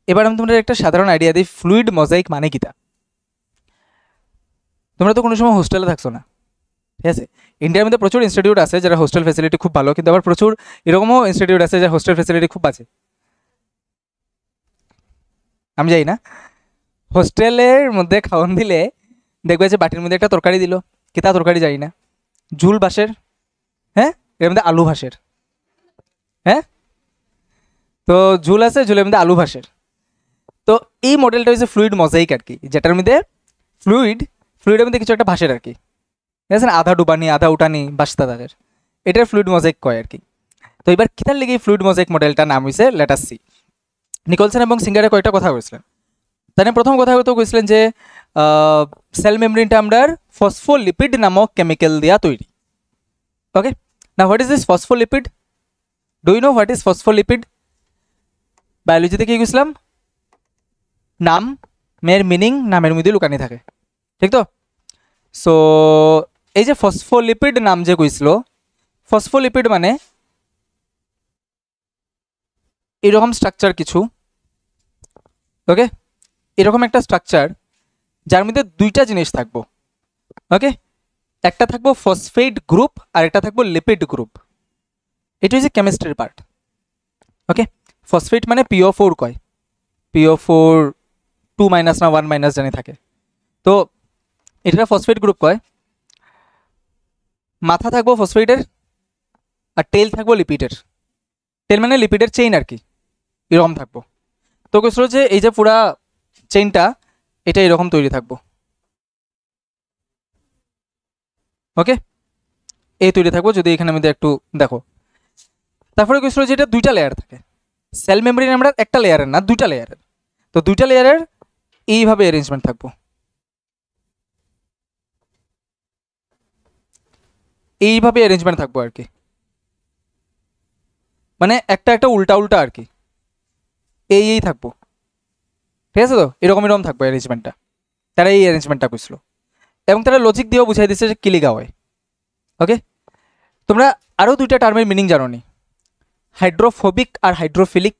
এবার আমি তোমাদের একটা সাধারণ idea দিই, fluid mosaic মানে কিটা। তোমরা তো কোনো সময় হোস্টেলে থাকছো না, ঠিক আছে? ইন্ডিয়ার মধ্যে প্রচুর ইনস্টিটিউট আছে যারা হোস্টেল ফ্যাসিলিটি খুব ভালো, কিন্তু আবার প্রচুর এরকমও ইনস্টিটিউট আছে যারা হোস্টেল ফ্যাসিলিটি খুব বাজে। আমি যাই না, হোস্টেলের মধ্যে খাওয়ান দিলে দেখবে যে বাটির মধ্যে একটা তরকারি দিল, কিতা তরকারি জানি না, ঝুল বাসের, হ্যাঁ এর মধ্যে আলু ভাসের, হ্যাঁ তো ঝুল আছে, ঝুলের মধ্যে আলু ভাসের। তো এই মডেলটা হচ্ছে ফ্লুইড মোজাইক আর কি, যেটার মধ্যে ফ্লুইডের মধ্যে কিছু একটা ভাসের আর কি, ঠিক আছে না, আধা ডুবানি আধা উঠানি বাসতা তাদের, এটার ফ্লুইড মোজাইক কয় আর কি। তো এবার কিতার লেগে ফ্লুইড মোজাইক মডেলটার নাম হয়েছে লেটাস সি। নিকলসন এবং সিঙ্গারে কয়েকটা কথা বলছিলেন। তাই প্রথম কথা তো কইছিলেন যে সেল মেমব্রেনটা আমরা ফসফোলিপিড নামক কেমিক্যাল দিয়া তৈরি। ওকে, না what is this phospholipid? Do you know what is phospholipid? বায়োলজিতে কি গেছিলাম, নাম মের মিনিং নামের মধ্যে লুকানি থাকে, ঠিক তো? সো এই যে ফসফোলিপিড নাম যে কইছিল, ফসফোলিপিড মানে এরকম স্ট্রাকচার কিছু। ওকে, এরকম একটা স্ট্রাকচার যার মধ্যে দুইটা জিনিস থাকবো। ওকে, একটা থাকবো ফসফেট গ্রুপ আর একটা থাকবো লিপিড গ্রুপ। এটা হচ্ছে কেমিস্ট্রির পার্ট। ওকে, ফসফেট মানে PO4 কয়, PO4 2 মাইনাস না 1 মাইনাস জানি থাকে, তো এটা ফসফেট গ্রুপ কয়। মাথা থাকবো ফসফেটের আর টেল থাকবো লিপিডের। টেল মানে লিপিডের চেইন আর কি, এরকম থাকবো। তো কইছিল যে এই যে পুরা চেইনটা এটা এরকম তৈরি থাকবো। ওকে, এই তৈরি থাকবো, যদি এখানে মধ্যে একটু দেখো। তারপরে কইছিল যে এটা দুইটা লেয়ার থাকে, সেল মেমব্রেন আমরা একটা লেয়ারের না দুইটা লেয়ারের। তো দুইটা লেয়ারের এইভাবে অ্যারেঞ্জমেন্ট থাকবো, এইভাবে অ্যারেঞ্জমেন্ট থাকবো আর কি, মানে একটা একটা উল্টা উল্টা আর কি, এই থাকবো। ঠিক আছে, তো এরকম এরকম থাকবো অ্যারেঞ্জমেন্টটা। তারা এই অ্যারেঞ্জমেন্টটা করছিল এবং তারা লজিক দিয়েও বুঝাই দিচ্ছে যে কিলিগা হয়। ওকে, তোমরা আরও দুইটা টার্মের মিনিং জানো নি, হাইড্রোফোবিক আর হাইড্রোফিলিক।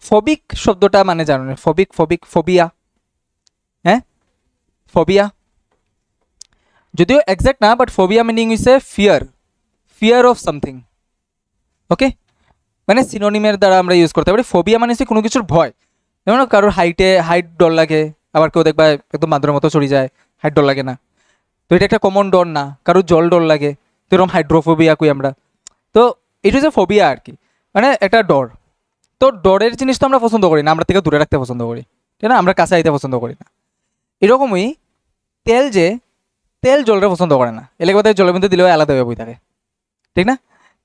ফবিক শব্দটা মানে জানো না, ফবিক ফবিক ফোবিয়া, হ্যাঁ ফোবিয়া যদিও এক্সাক্ট না, বাট ফোবিয়া মিনিং হইছে ফিয়ার, ফিয়ার অফ সামথিং। ওকে, মানে সিনোনিমের দ্বারা আমরা ইউজ করতে পারি। ফোবিয়া মানে হচ্ছে কোনো কিছুর ভয়, যেমন কারোর হাইট ডর লাগে, আবার কেউ দেখবা একদম বাঁদরের মতো চড়ে যায়, হাইট ডর লাগে না, তো এটা একটা কমন ডর না। কারোর জল ডর লাগে, তো এরকম হাইড্রোফোবিয়া কই আমরা। তো এটা হচ্ছে ফোবিয়া আর কি, মানে একটা ডর। তো ডরের জিনিস তো আমরা পছন্দ করি না, আমরা থেকে দূরে রাখতে পছন্দ করি, ঠিক না, আমরা কাছে আইতে পছন্দ করি না। এরকমই তেল জলটা পছন্দ করে না, এলাকা জলের মধ্যে দিলেও আলাদা হয়ে বই থাকে, ঠিক না।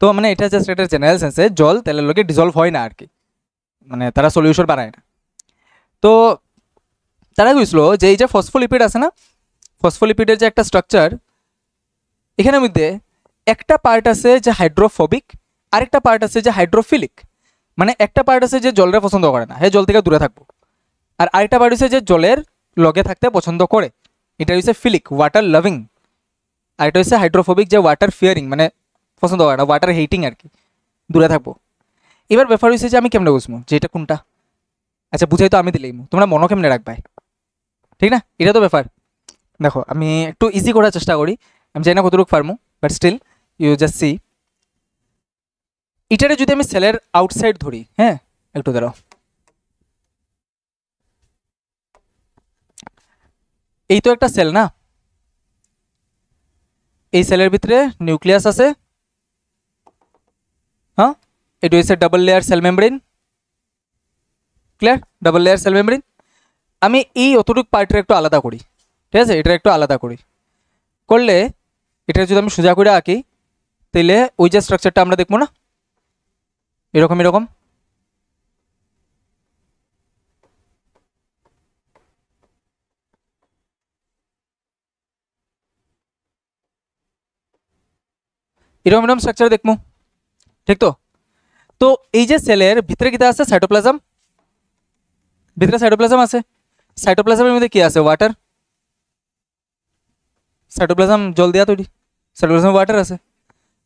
তো মানে এটা জাস্ট একটা জেনারেল সেন্সে জল তেলের লোকে ডিজলভ হয় না আর কি, মানে তারা সলিউশন বানায় না। তো তারা বুঝল যে এই যে ফসফোলিপিড আছে না, ফসফোলিপিডের যে একটা স্ট্রাকচার, এখানের মধ্যে একটা পার্ট আছে যে হাইড্রোফোবিক, আরেকটা পার্ট আছে যে হাইড্রোফিলিক। মানে একটা পার্ট আছে যে জলটা পছন্দ করে না, হ্যাঁ জল থেকে দূরে থাকবো, আর আরেকটা পার্ট হচ্ছে যে জলের লগে থাকতে পছন্দ করে, এটা হচ্ছে ফিলিক, ওয়াটার লাভিং। আর এটা হচ্ছে হাইড্রোফোবিক, যে ওয়াটার ফিয়ারিং, মানে পছন্দ করে না, ওয়াটার হেটিং আর কি, দূরে থাকবো। এবার ব্যাপার হয়েছে যে আমি কেমনে বুঝবো যে এটা কোনটা? আচ্ছা বুঝাই তো আমি দিলেই, তোমরা মনে কেমনে রাখবাই, ঠিক না, এটা তো ব্যাপার। দেখো আমি একটু ইজি করার চেষ্টা করি, আমি জানি না কতটুকু পারবো, but still you just see. এটারে যদি আমি সেলের আউটসাইড ধরি, হ্যাঁ একটু দাঁড়াও, এই তো একটা সেল না, এই সেলের ভিতরে নিউক্লিয়াস আছে, হ্যাঁ এটা হচ্ছে double layer cell membrane, clear, double layer cell membrane. আমি এই অতটুকু পার্টের একটু আলাদা করি, ঠিক আছে, এটা একটু আলাদা করি, করলে এটা যদি আমি সোজা করে আঁকি, তাহলে ওই যে স্ট্রাকচারটা আমরা দেখবো না, এরকম এরকম, এরকম এরকম স্ট্রাকচার দেখবো, ঠিক তো। তো এই যে সেলের ভিতরে কিতা আছে, সাইটোপ্লাজম, ভিতরে সাইটোপ্লাজম আছে, সাইটোপ্লাজমের মধ্যে কি আছে, ওয়াটার, সাইটোপ্লাজম জল দিয়া তৈরি, সাইটোপ্লাজমে ওয়াটার আছে।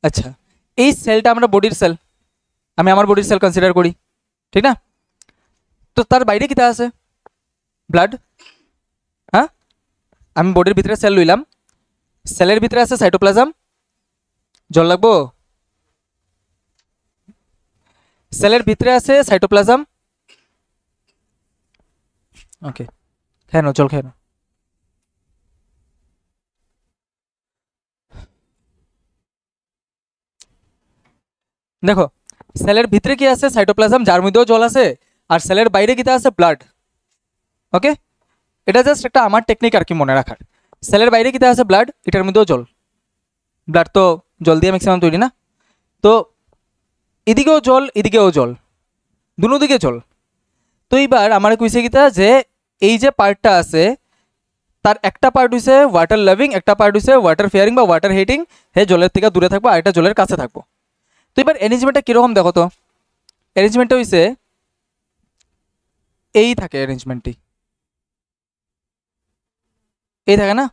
আচ্ছা এই সেলটা আমরা বডির সেল, আমি আমার বডির সেল কনসিডার করি, ঠিক না। তো তার বাইরে কিতা আছে, ব্লাড, হ্যাঁ আমি বডির ভিতরে সেল লইলাম, সেলের ভিতরে আছে সাইটোপ্লাজম, জল লাগবো, সেলের ভিতরে আছে সাইটোপ্লাজম, ওকে খেয়ে নাও জল খেয়ে নাও। দেখো সেলের ভিতরে কি আছে, সাইটোপ্লাজম, যার মধ্যেও জল আছে, আর সেলের বাইরে কিতা আছে, ব্লাড। ওকে, এটা জাস্ট একটা আমার টেকনিক আর কি মনে রাখার। সেলের বাইরে কিতা আছে, ব্লাড, এটার মধ্যেও জল, ব্লাড তো জল দিয়ে ম্যাক্সিমাম তৈরি না। তো এদিকেও জল এদিকেও জল, দুনো দিকে জল। তো এইবার আমার কইছে কিতা যে এই যে পার্টটা আছে, তার একটা পার্ট হইছে ওয়াটার লাভিং, একটা পার্ট হইছে ওয়াটার ফেয়ারিং বা ওয়াটার হেটিং, হে জলের থেকে দূরে থাকবো, আর এটা জলের কাছে থাকবো। তো এবার অ্যারেঞ্জমেন্টটা কীরকম দেখো তো, অ্যারেঞ্জমেন্টটা হইছে এই থাকে, অ্যারেঞ্জমেন্টটি এই থাকে না,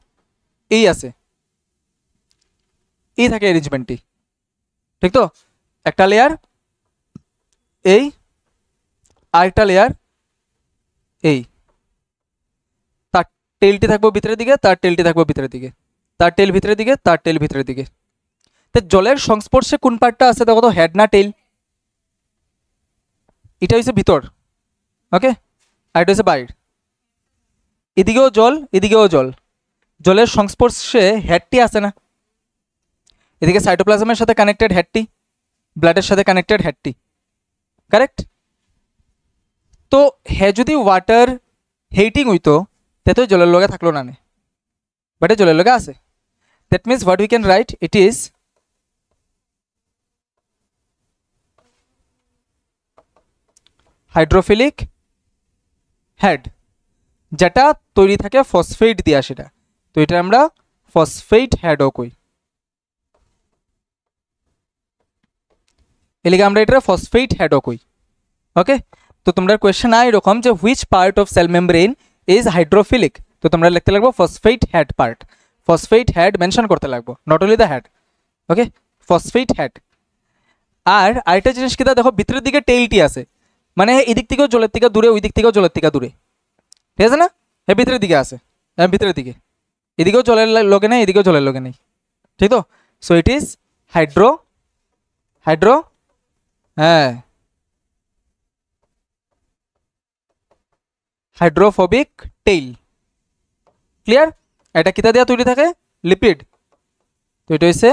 এই আছে, এই থাকে অ্যারেঞ্জমেন্টটি, ঠিক তো। একটা লেয়ার এই, আরেকটা লেয়ার এই, তার টেলটি থাকবো ভিতরের দিকে, তার টেলটি থাকবো ভিতরের দিকে, তার টেল ভিতরের দিকে, তার টেল ভিতরের দিকে। তো জলের সংস্পর্শে কোন পার্টটা আছে দেখো তো, হেড না টেল, এটা হচ্ছে ভিতর, ওকে, আর এটা হচ্ছে বাইর, এদিকেও জল এদিকেও জল, জলের সংস্পর্শে হেডটি আছে না, এদিকে সাইটোপ্লাজমের সাথে কানেক্টেড হেডটি, ব্লাডের সাথে কানেক্টেড হেডটি, কারেক্ট। তো হে যদি ওয়াটার হেটিং হইতো তে তো জলের লগে থাকলো না, বাট জলের লগে আছে। That means what we can write, it is hydrophilic head, যেটা তৈরি থাকে ফসফেট দিয়া, সেটা তো এটা আমরা ফসফেট হেডও কই, এলিগে আমরা এটা ফসফেট হেডও কই। ওকে, তো তোমরা কোয়েশ্চেন আয় এরকম যে which part of cell membrane is hydrophilic, তো তোমরা লিখতে লাগবো phosphate head part, phosphate head mention করতে লাগবো, not only the head. Okay, phosphate head. আর আরেকটা জিনিস কি দেখো, ভিতরের দিকে টেইলটি আছে, মানে এদিক থেকেও জলের থেকে দূরে, ওই দিক থেকেও জলের থেকে দূরে, ঠিক আছে না, হ্যাঁ ভিতরের দিকে আছে, হ্যাঁ ভিতরের দিকে, এদিকেও জলের লগে নেই, এদিকেও জলের লগে নেই, ঠিক তো। সো ইট ইজ হাইড্রো হ্যাঁ, হাইড্রোফোবিক টেইল। ক্লিয়ার? এটা কিতা দিয়া তৈরি থাকে? লিপিড। তো এটা হচ্ছে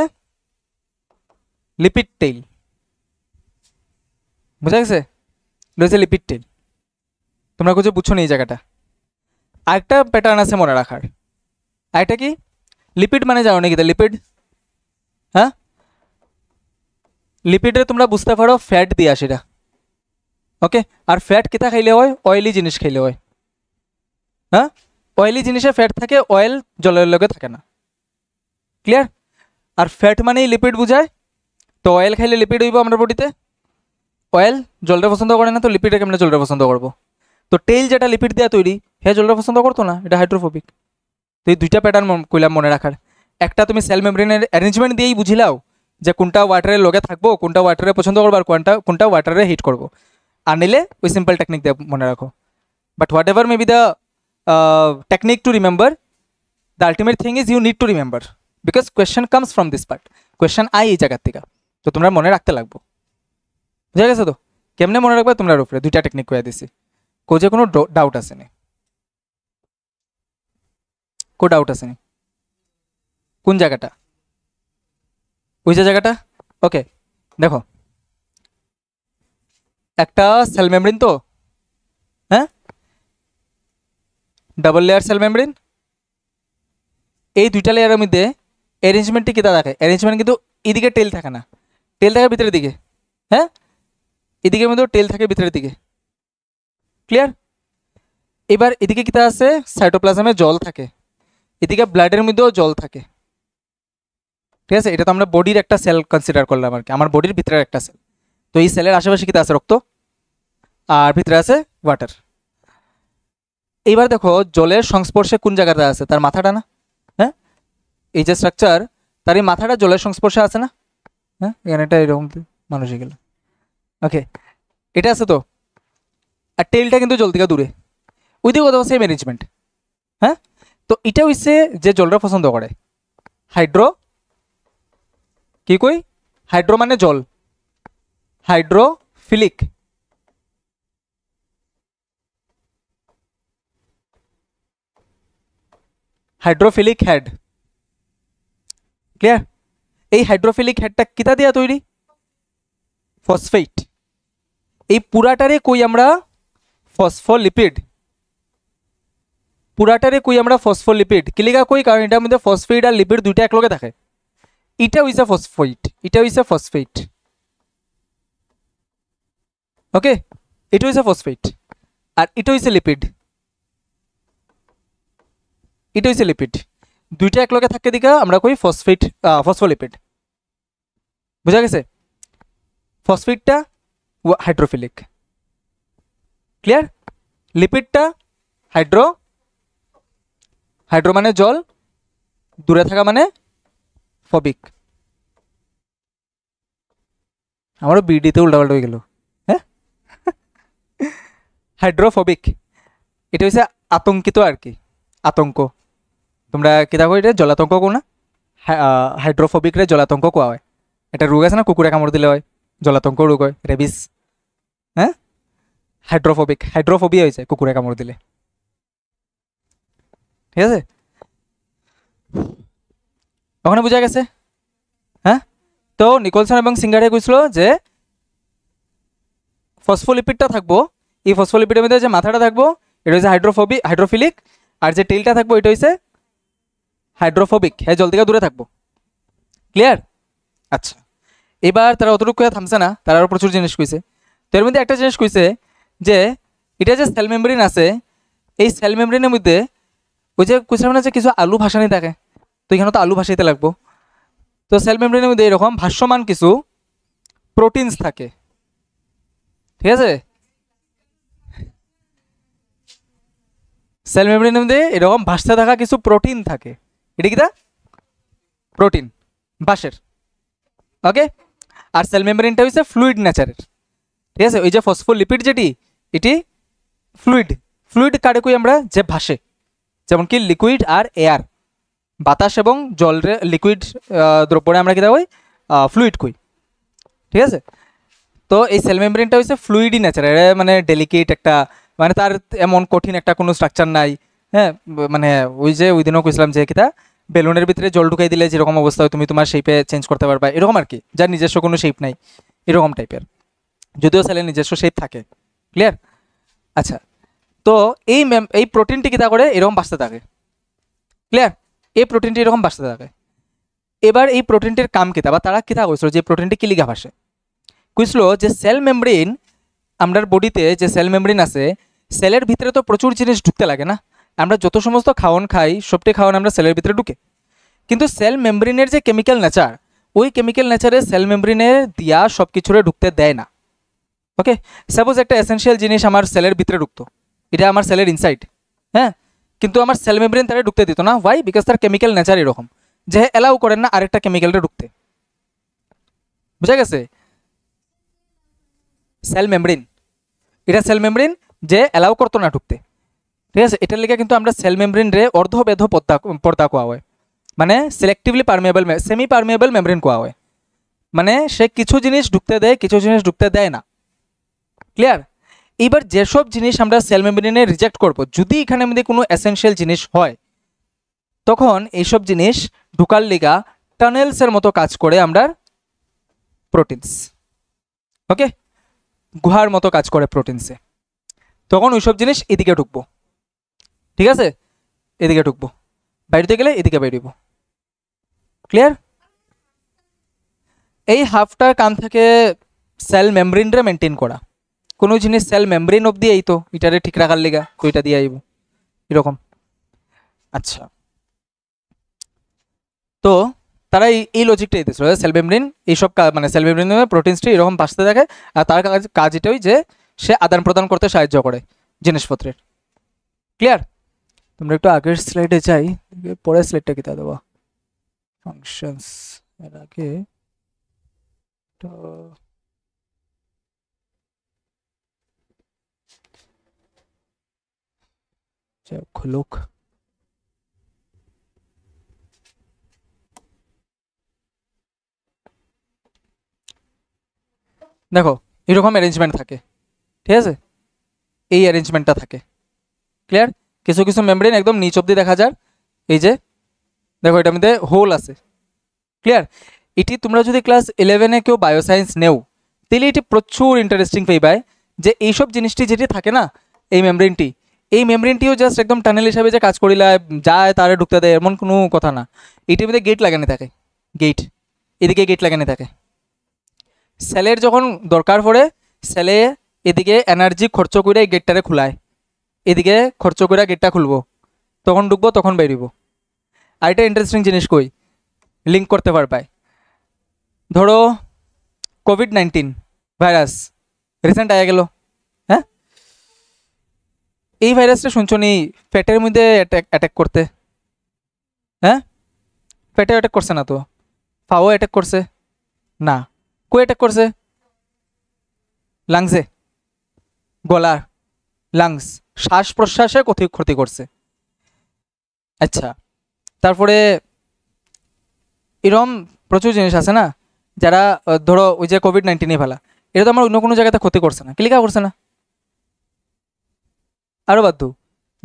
লিপিড টেইল। বুঝা গেছে? এটা হচ্ছে লিপিড টেইল। তোমরা কিছু বুঝছো না এই জায়গাটা। আরেকটা প্যাটার্ন আছে মনে রাখার। আরেকটা কি? লিপিড মানে জানো নাকি? লিপিড, হ্যাঁ, লিপিডে তোমরা বুঝতে পারো ফ্যাট দিয়া সেটা। ওকে, আর ফ্যাট কিতা খাইলে হয়? অয়েলি জিনিস খাইলে হয়। হ্যাঁ, অয়েলি জিনিসে ফ্যাট থাকে, অয়েল জলের লগে থাকে না। ক্লিয়ার? আর ফ্যাট মানেই লিপিড বুঝায়। তো অয়েল খাইলে লিপিড হইব আমার বডিতে। অয়েল জলটা পছন্দ করে না, তো লিপিডে কেমনে জলটা পছন্দ করবো? তো টেইল যেটা লিপিড দেওয়া তৈরি, হ্যাঁ জলটা পছন্দ করতো না, এটা হাইড্রোফোবিক। তো এই দুইটা প্যাটার্ন কইলাম মনে রাখার। একটা তুমি সেল মেমব্রেনের অ্যারেঞ্জমেন্ট দিয়েই বুঝিলাও যে কোনটা ওয়াটারের লগে থাকবো, কোনটা ওয়াটারে পছন্দ করবো, আর কোনটা ওয়াটারে হিট করবো। আর নিলে ওই সিম্পল টেকনিক দিয়ে মনে রাখো। But whatever may be the technique to remember, the ultimate thing is you need to remember, because question comes from this part. Question আই এই জায়গার থেকে, তো তোমরা মনে রাখতে লাগবো। বুঝা গেছে তো? কেমনে মনে রাখবে তোমরা উপরে দুইটা টেকনিক কয়ে দিছি। কোজে কোনো ডাউট আসেনি? কো ডাউট আসেনি? কোন জায়গাটা? ওই যে জায়গাটা। ওকে, দেখো একটা সেল মেমব্রেন, তো হ্যাঁ ডাবল লেয়ার সেল মেমব্রেন। এই দুইটা লেয়ারের মধ্যে অ্যারেঞ্জমেন্টটি কিতা থাকে? অ্যারেঞ্জমেন্ট কিন্তু এদিকে টেল থাকে না, টেল থাকে ভিতরের দিকে। হ্যাঁ, এদিকের মধ্যেও টেল থাকে ভিতরের দিকে। ক্লিয়ার? এবার এদিকে কিতা আছে? সাইটোপ্লাজমে জল থাকে, এদিকে ব্লাডের মধ্যেও জল থাকে। ঠিক আছে, এটা তো আমরা বডির একটা সেল কনসিডার করলাম আর কি, আমার বডির ভিতরের একটা সেল। তো এই সেলের আশেপাশে কিতা আছে? রক্ত, আর ভিতরে আছে ওয়াটার। এইবার দেখো জলের সংস্পর্শে কোন জায়গাটা আছে? তার মাথাটা না? হ্যাঁ, এই যে স্ট্রাকচার, তার এই মাথাটা জলের সংস্পর্শে আছে না? হ্যাঁ, এখানে এটা এরকম মানুষই গেল। ওকে, এটা আছে তো। আর টেলটা কিন্তু জল থেকে দূরে, ওই দিকে কোথাও সেম ম্যানেজমেন্ট। হ্যাঁ, তো এটা হচ্ছে যে জলটা পছন্দ করে হাইড্রো, কি কই? হাইড্রো মানে জল, হাইড্রোফিলিক। Hydrophilic head. ক্লিয়ার? এই হাইড্রোফিলিক হেডটা কিতা দিয়া তৈরি? ফসফেট। এই পুরাটারে কই আমরা? ফসফোলিপিড। পুরাটারে কই আমরা? ফসফোলিপিড। কিলিকা কই? কারণ এটার মধ্যে ফসফেট আর লিপিড দুইটা একলগে থাকে। এটা হইছে ফসফেট, এটা হইছে ফসফেট। ওকে, এটা হইছে ফসফেট, আর এটা হইছে লিপিড, এটা হইছে লিপিড। দুইটা একলগে থাকে দিকে আমরা কই ফসফেট, ফসফোলিপিড। বুঝা গেছে? ফসফেটটা হাইড্রোফিলিক। ক্লিয়ার? লিপিডটা হাইড্রো, হাইড্রো মানে জল, দূরে থাকা মানে ফবিক। আমারও বিডিতে উল্টাপাল্টা হয়ে গেল। হ্যাঁ, হাইড্রোফবিক, এটা হচ্ছে আতঙ্কিত আর কি, আতঙ্ক। তোমরা কিতা কই? এটা জলাতঙ্ক কো না? হাইড্রোফবিক রে জলাতঙ্ক কোয়া হয়। এটা রোগ আছে না, কুকুরে কামড় দিলে হয়, জলাতঙ্ক রোগ হয়, রেবিস। হ্যাঁ, হাইড্রোফবিক, হাইড্রোফোবিয়া হয়েছে কুকুরে কামড় দিলে। ঠিক আছে, ওখানে বোঝা গেছে? হ্যাঁ, তো নিকলসন এবং সিঙ্গারে কইছিল যে ফসফোলিপিডটা থাকবো, এই ফসফোলিপিডের মধ্যে যে মাথাটা থাকবো এটা হচ্ছে হাইড্রোফিলিক, আর যে টেলটা থাকবো এটা হচ্ছে হাইড্রোফোবিক, হ্যাঁ জল থেকে দূরে থাকবো। ক্লিয়ার? আচ্ছা, এবার তারা অতটুকু করে থামছে না, তারা আরও প্রচুর জিনিস কইছে। তো এর মধ্যে একটা জিনিস কইছে যে এটা যে সেল মেমব্রেন আছে, এই সেল মেমব্রেনের মধ্যে ওই যে কইছিলাম না যে কিছু আলু ভাসানি থাকে, তো এখানে তো আলু ভাসাইতে লাগবো। তো সেল মেমব্রেনের মধ্যে এরকম ভাষ্যমান কিছু প্রোটিনস থাকে। ঠিক আছে, সেল মেমব্রেনের মধ্যে এরকম ভাসতে থাকা কিছু প্রোটিন থাকে। এটা কি? প্রোটিন বাঁশের। ওকে, আর সেল মেমব্রেনটা হচ্ছে ফ্লুইড নেচারের। ঠিক আছে, ওই যে ফসফোলিপিড যেটি, এটি ফ্লুইড। ফ্লুইড কারে কই আমরা? যে ভাসে, যেমন কি লিকুইড আর এয়ার, বাতাস এবং জলের লিকুইড দ্রব্যরে আমরা কি কই? ফ্লুইড কই। ঠিক আছে, তো এই সেল মেমব্রেনটা হচ্ছে ফ্লুইডি নেচার, মানে ডেলিকেট একটা, মানে তার এমন কঠিন একটা কোনো স্ট্রাকচার নাই। হ্যাঁ, মানে ওই যে ওই দিনও কইছিলাম যে কিতা বেলুনের ভিতরে জল ঢুকাই দিলে যেরকম অবস্থা হয় তুমি তোমার শেপে চেঞ্জ করতে পারবা, এরকম আর কি, যার নিজস্ব কোনো শেপ নাই এরকম টাইপের, যদিও সেলের নিজস্ব শেপ থাকে। ক্লিয়ার? আচ্ছা, তো এই প্রোটিনটি কিতা করে এরকম বাঁচতে থাকে। ক্লিয়ার? এই প্রোটিনটি এরকম বাঁচতে থাকে। এবার এই প্রোটিনটির কাম কিতা বা তারা কিতা কইছিল যে প্রোটিনটি কি লিগা ভাসে, কইছিল যে সেল মেমব্রেন, আমরার বডিতে যে সেল মেমব্রেন আছে, সেলের ভিতরে তো প্রচুর জিনিস ঢুকতে লাগে না, আমরা যত সমস্ত খাওয়ান খাই সবটি খাওয়ান আমরা সেলের ভিতরে ঢুকে, কিন্তু সেল মেমব্রেনের যে কেমিক্যাল নেচার, ওই কেমিক্যাল নেচারে সেল মেমব্রেনে দিয়া সব কিছুরে ঢুকতে দেয় না। ওকে, সাপোজ একটা এসেনশিয়াল জিনিস আমার সেলের ভিতরে ঢুকতো, এটা আমার সেলের ইনসাইড, হ্যাঁ, কিন্তু আমার সেল মেমব্রেন তারা ঢুকতে দিত না। ওয়াই? বিকজ তার কেমিক্যাল নেচার এরকম যে অ্যালাউ করেন না আরেকটা কেমিক্যালটা ঢুকতে। বুঝা গেছে? সেল মেমব্রেন, এটা সেল মেমব্রেন যে অ্যালাউ করতো না ঢুকতে। ঠিক আছে, এটার লেগে কিন্তু আমরা সেল মেমব্রেন রে অর্ধবেধ পর্দা কোয়া হয়, মানে selectively permeable semi permeable membrane কোয়া হয়, মানে সে কিছু জিনিস ঢুকতে দেয় কিছু জিনিস ঢুকতে দেয় না। ক্লিয়ার? এইবার যেসব জিনিস আমরা সেল মেমব্রেনে রিজেক্ট করব, যদি এখানে মধ্যে কোনো এসেনশিয়াল জিনিস হয়, তখন এইসব জিনিস ঢুকার লিগা টানেলসের মতো কাজ করে আমরা প্রোটিনস। ওকে, গুহার মতো কাজ করে প্রোটিনসে, তখন ওইসব জিনিস এদিকে ঢুকবো। ঠিক আছে, এদিকে ঢুকবো, বাইরে গেলে এদিকে বেরিয়ে। ক্লিয়ার? এই হাফটার কাম থাকে সেল মেমব্রেনরে মেনটেন করা, কোনো জিনিস সেল মেমব্রেন অবধি এই তো এটারে ঠিক রাখার লিগা তো এটা দিয়ে আইব এরকম। আচ্ছা, তো তারা এই লজিকটাই দিয়েছিল, সেল মেমব্রেন এইসব মানে সেল মেমব্রেন প্রোটিনসটি এরকম বাঁচতে থাকে, আর তার কাজ এটাই যে সে আদান প্রদান করতে সাহায্য করে জিনিসপত্রের। ক্লিয়ার? তোমরা একটু আগের স্লাইডে যাই, পরের স্লাইডটা কি তা দেবো ফাংশনস এর আগে তো খুলুক। দেখো এরকম অ্যারেঞ্জমেন্ট থাকে, ঠিক আছে, এই অ্যারেঞ্জমেন্টটা থাকে। ক্লিয়ার? কিছু কিছু মেমব্রেন একদম নিচ অব্দি দেখা যায়, এই যে দেখো এটার মধ্যে হোল আছে। ক্লিয়ার? এটি তোমরা যদি ক্লাস 11-এ কেউ বায়োসায়েন্স নেও, তাহলে এটি প্রচুর ইন্টারেস্টিং পাইবাই, যে এইসব জিনিসটি যেটি থাকে না, এই মেমব্রেনটিও জাস্ট একদম টানেল হিসাবে যে কাজ করিলা যায় তারে ঢুকতে দেয় এমন কোনো কথা না। এটির মধ্যে গেট লাগানো থাকে, গেট, এদিকে গেট লাগানো থাকে। সেলের যখন দরকার পড়ে সেলে এদিকে এনার্জি খরচ করে এই গেটটারে খোলায়, এদিকে খরচ করে গেটটা খুলবো, তখন ঢুকবো তখন বেরিব। আর এটা ইন্টারেস্টিং জিনিস কই লিঙ্ক করতে পারবাই, ধরো কোভিড-19 ভাইরাস রিসেন্ট আয়া গেল, হ্যাঁ, এই ভাইরাসটা শুনছো নি পেটের মধ্যে অ্যাটাক করতে? হ্যাঁ, পেটে অ্যাটাক করছে না তো, ফাও অ্যাটাক করছে না, কই অ্যাটাক করছে? লাংসে, গলার লাংস, শ্বাস প্রশ্বাসে ক্ষতি করছে। আচ্ছা, তারপরে এরম প্রচুর জিনিস আছে না, যারা ধরো ওই যে কোভিড-19 ফেলা, এটা তো আমার অন্য কোনো জায়গাতে ক্ষতি করছে না, ক্লিকা করছে না। আরও বাদ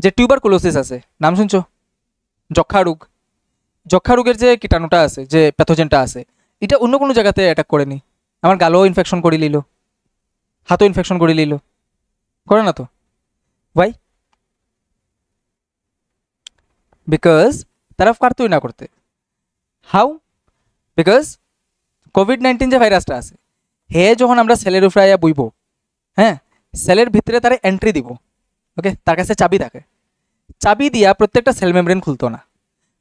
যে টিউবারকুলোসিস আছে, নাম শুনছো? যক্ষা রোগের যে কীটাণুটা আছে, যে প্যাথোজেনটা আছে, এটা অন্য কোনো জায়গাতে অ্যাটাক করেনি, আমার গালও ইনফেকশন করে নিল, হাতও ইনফেকশন করে নিল, করে না তো? ভাই বিকজ তারা পারতই না করতে। হাউ? বিকজ কোভিড-19 যে ভাইরাসটা আছে, হে যখন আমরা সেলের উপরে আয়া বইব, হ্যাঁ, সেলের ভিতরে তারা এন্ট্রি দিব, ওকে, তার কাছে চাবি থাকে, চাবি দিয়া প্রত্যেকটা সেল মেমব্রেন খুলতো না,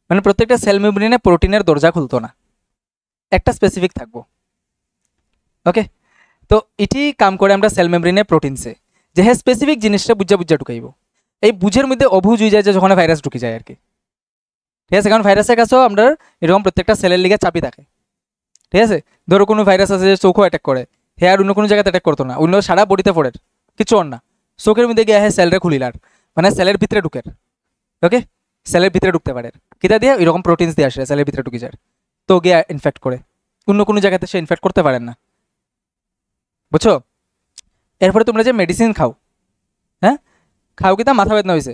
মানে প্রত্যেকটা সেল মেমব্রেনে প্রোটিনের দরজা খুলতো না, একটা স্পেসিফিক থাকবো। ওকে, তো এটি কাম করে আমরা সেল মেমব্রেনে প্রোটিনসে, যে হ্যাঁ স্পেসিফিক জিনিসটা বুঝা ঢুকাইব। এই বুঝের মধ্যে অবুঝ হয়ে যায় যে যখন ভাইরাস ঢুকে যায় আর কি। ঠিক আছে, কারণ ভাইরাসের কাছেও আমরা এরকম প্রত্যেকটা সেলের লিগে চাবি থাকে। ঠিক আছে, ধরো কোনো ভাইরাস আছে যে চোখও অ্যাটাক করে, হ্যাঁ আর অন্য কোনো জায়গাতে অ্যাটাক করতো না, অন্য সারা বডিতে পড়ে কিছু অন্য না, চোখের মধ্যে গিয়ে হ্যাঁ সেলরে খুলিলার, মানে সেলের ভিতরে ঢুকের। ওকে, সেলের ভিতরে ঢুকতে পারে কিতা দিয়ে, এরকম প্রোটিনস দিয়ে আসে সেলের ভিতরে ঢুকে যায়, তো গিয়ে ইনফেক্ট করে, অন্য কোনো জায়গাতে সে ইনফেক্ট করতে পারেন না। বুঝছো? এরপরে তোমরা যে মেডিসিন খাও, হ্যাঁ খাও কি তা মাথা বেদনা হয়েছে,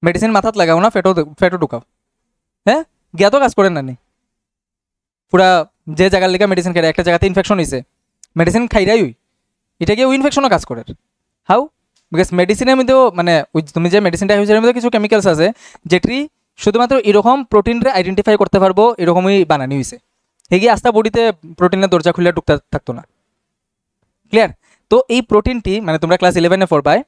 মেডিসিন মাথাত লাগাও না, ফেটো ঢুকাও, হ্যাঁ গিয়া তো কাজ করেন না নি পুরা, যে জায়গার লেগে মেডিসিন খাই একটা জায়গাতে ইনফেকশন হয়েছে, মেডিসিন খাইরাই এটা গিয়ে ওই ইনফেকশনও কাজ করে। হাউ? বিকজ মেডিসিনের মধ্যেও মানে তুমি যে মেডিসিনটা ইউজ এর মধ্যে কিছু কেমিক্যালস আছে যেটি শুধুমাত্র এরকম প্রোটিনটা আইডেন্টিফাই করতে পারবো, এরকমই বানানি হয়েছে। এগিয়ে আস্তা বডিতে প্রোটিনের দরজা খুলে ঢুকতে থাকতো না। ক্লিয়ার? তো এই প্রোটিনটি মানে তোমরা ক্লাস 11-এ পড়বায়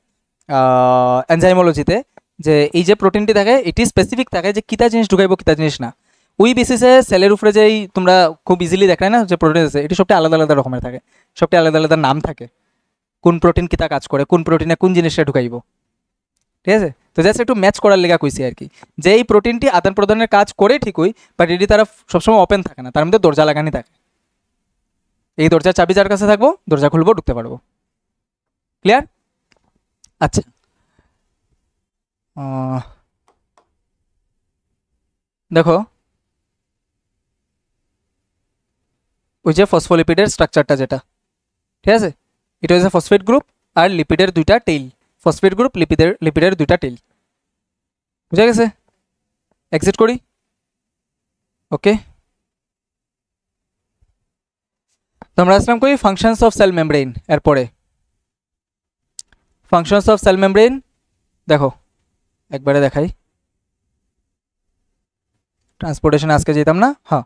এনজাইমোলজিতে, যে এই যে প্রোটিনটি থাকে এটি স্পেসিফিক থাকে যে কিতা জিনিস ঢুকাইব কিতা জিনিস না। ওই বেসিসে সেলের উপরে যেই তোমরা খুব ইজিলি দেখায় না যে প্রোটিন আছে, এটি সবটা আলাদা আলাদা রকমের থাকে, সবটা আলাদা আলাদা নাম থাকে, কোন প্রোটিন কিতা কাজ করে, কোন প্রোটিনে কোন জিনিসটা ঢুকাইব। ঠিক আছে? তো জাস্ট একটু ম্যাচ করার লেগা কইছি আর কি, যে এই প্রোটিনটি আদান প্রদানের কাজ করে ঠিকই, বাট এটি তারা সবসময় ওপেন থাকে না, তার মধ্যে দরজা লাগানি থাকে। এই দরজার চাবি যার কাছে থাকবো দরজা খুলবো, ঢুকতে পারবো। ক্লিয়ার? আচ্ছা, দেখো ওই যে ফসফোলিপিডের স্ট্রাকচারটা যেটা, ঠিক আছে, এটা হচ্ছে ফসফেট গ্রুপ আর লিপিডের দুইটা টেইল, ফসফেট গ্রুপ লিপিডের দুইটা টেইল, বুঝা গেছে? এক্সিট করি। ওকে, তো আমরা আসলাম করি ফাংশনস অফ সেল মেমব্রেন। এরপরে ফাংশনস অফ সেল মেমব্রেন দেখো একবারে দেখাই, ট্রান্সপোর্টেশন আজকে যেতাম না। হ্যাঁ,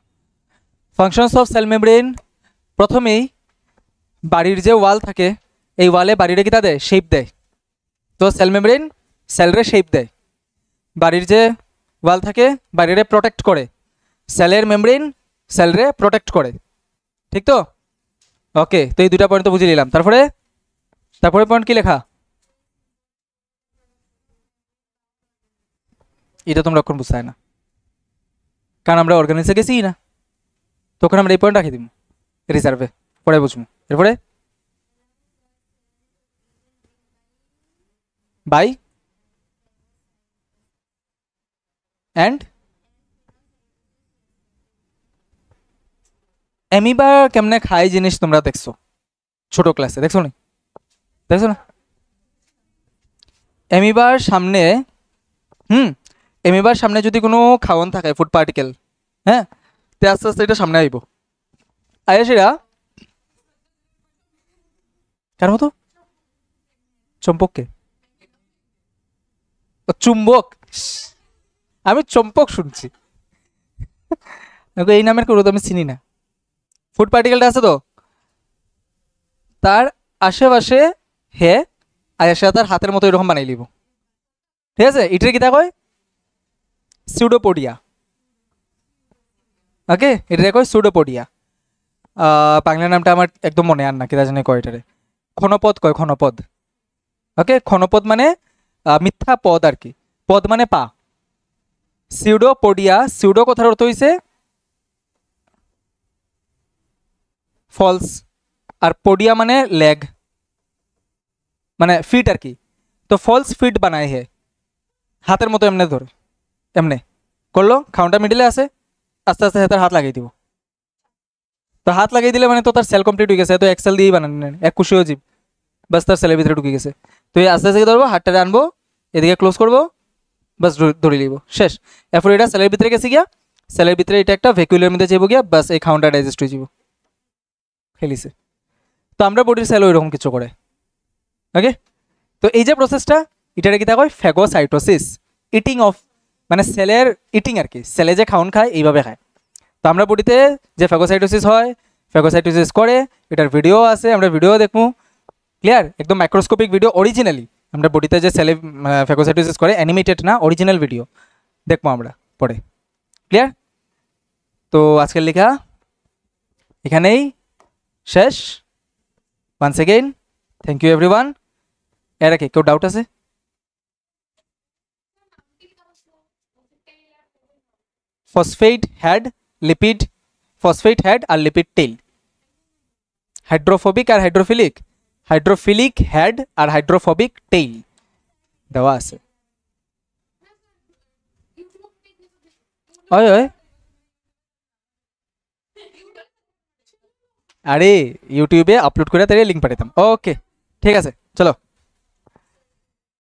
ফাংশনস অফ সেল মেমব্রেন, প্রথমেই বাড়ির যে ওয়াল থাকে এই ওয়ালে বাড়িরে কিতা দেয়, শেপ দেয়। তো সেল মেমব্রেন সেলরে শেপ দেয়, বাড়ির যে ওয়াল থাকে বাড়িরে প্রোটেক্ট করে, সেলের মেমব্রেন সেলরে প্রোটেক্ট করে, ঠিক তো? ওকে, তো এই দুটা পয়েন্ট তো বুঝে নিলাম। তারপরে তারপরে পয়েন্ট কি লেখা, এটা তোমরা এখন বুঝতে না, কারণ আমরা অর্গানাইজে গেছি না, তখন আমরা এই পয়েন্ট রাখি দিব রিজার্ভে, পরে বুঝবো। এরপরে বাই অ্যান্ড অ্যামিবা কেমনে খায় জিনিস তোমরা দেখছো ছোট ক্লাসে, দেখছো না? দেখছো না অ্যামিবার সামনে, অ্যামিবার সামনে যদি কোনো খাওয়ান থাকে ফুড পার্টিকেল, হ্যাঁ, তে আস্তে আস্তে এটা সামনে আইব, আয়া সেটা কার মতো চম্পককে, চুম্বক, আমি চম্পক শুনছি, এই নামের কোনো তো আমি চিনি না। ফুড পার্টিকেলটা আছে তো তার আশেপাশে হে আয়াসা তার হাতের মতো এরকম বানাই লিব, ঠিক আছে? এটার কিতা কয় সিউডোপোডিয়া। ওকে, এটা কয় সিউডোপোডিয়া। বাংলা নামটা আমার একদম মনে আর না, কিতা জানি কয় এটারে, ক্ষণপদ কয়, ক্ষণপদ। ওকে, ক্ষণপদ মানে মিথ্যা পদ আর কি, পদ মানে পা। সিউডোপোডিয়া, সিউডো কথার অর্থ হইছে ফলস, আর পোডিয়া মানে লেগ, মানে ফিট আর কি। তো ফলস ফিট বানায় হে, হাতের মতো এমনি ধরে, এমনি করলো, খাউনটা মিডিলে আছে, আস্তে আস্তে তার হাত লাগিয়ে দিব। তো হাত লাগিয়ে দিলে মানে তো তার সেল কমপ্লিট হয়ে গেছে, তো এক্সেল দিয়েই বানান এক কুশিও জীব, বাস তার সেলের ভিতরে ঢুকে গেছে। তো এই আস্তে আস্তে ধরবো, হাতটা আনবো, এদিকে ক্লোজ করবো, বাস ধরে নিব, শেষ। এরপর এটা সেলের ভিতরে গেছে গিয়া, সেলের ভিতরে এটা একটা ভেকুলের মধ্যে যাবো গিয়া, বাস এই খাউনটা ডাইজেস্ট হয়ে যাব, খেলিছে। তো আমরা বডির সেল ওইরকম কিছু করে। ওকে, তো এই যে প্রসেসটা এটারে কি কয় ফ্যাগোসাইটোসিস, ইটিং অফ, মানে সেলের ইটিং আর কি, সেলে যে খাউন খায় এইভাবে খায়। তো আমরা বডিতে যে ফ্যাগোসাইটোসিস হয়, ফ্যাগোসাইটোসিস করে, এটার ভিডিও আছে, আমরা ভিডিও দেখবো। ক্লিয়ার? একদম মাইক্রোস্কোপিক ভিডিও, অরিজিনালি আমরা বডিতে যে সেলে ফ্যাগোসাইটোসিস করে, অ্যানিমেটেড না, অরিজিনাল ভিডিও দেখবো আমরা পরে। ক্লিয়ার? তো আজকের লেখা এখানেই শেষ। Once again thank you everyone. এর কি কেউ ডাউট আছে? Phosphate head, lipid, phosphate head আর লিপিড টেইল, হাইড্রোফোবিক আর হাইড্রোফিলিক, হাইড্রোফিলিক হেড আর হাইড্রোফোবিক টেইল দেওয়া আছে। ওই ওই আরে ইউটিউবে আপলোড করে তাহলে লিঙ্ক পাঠাতাম। ওকে ঠিক আছে, চলো।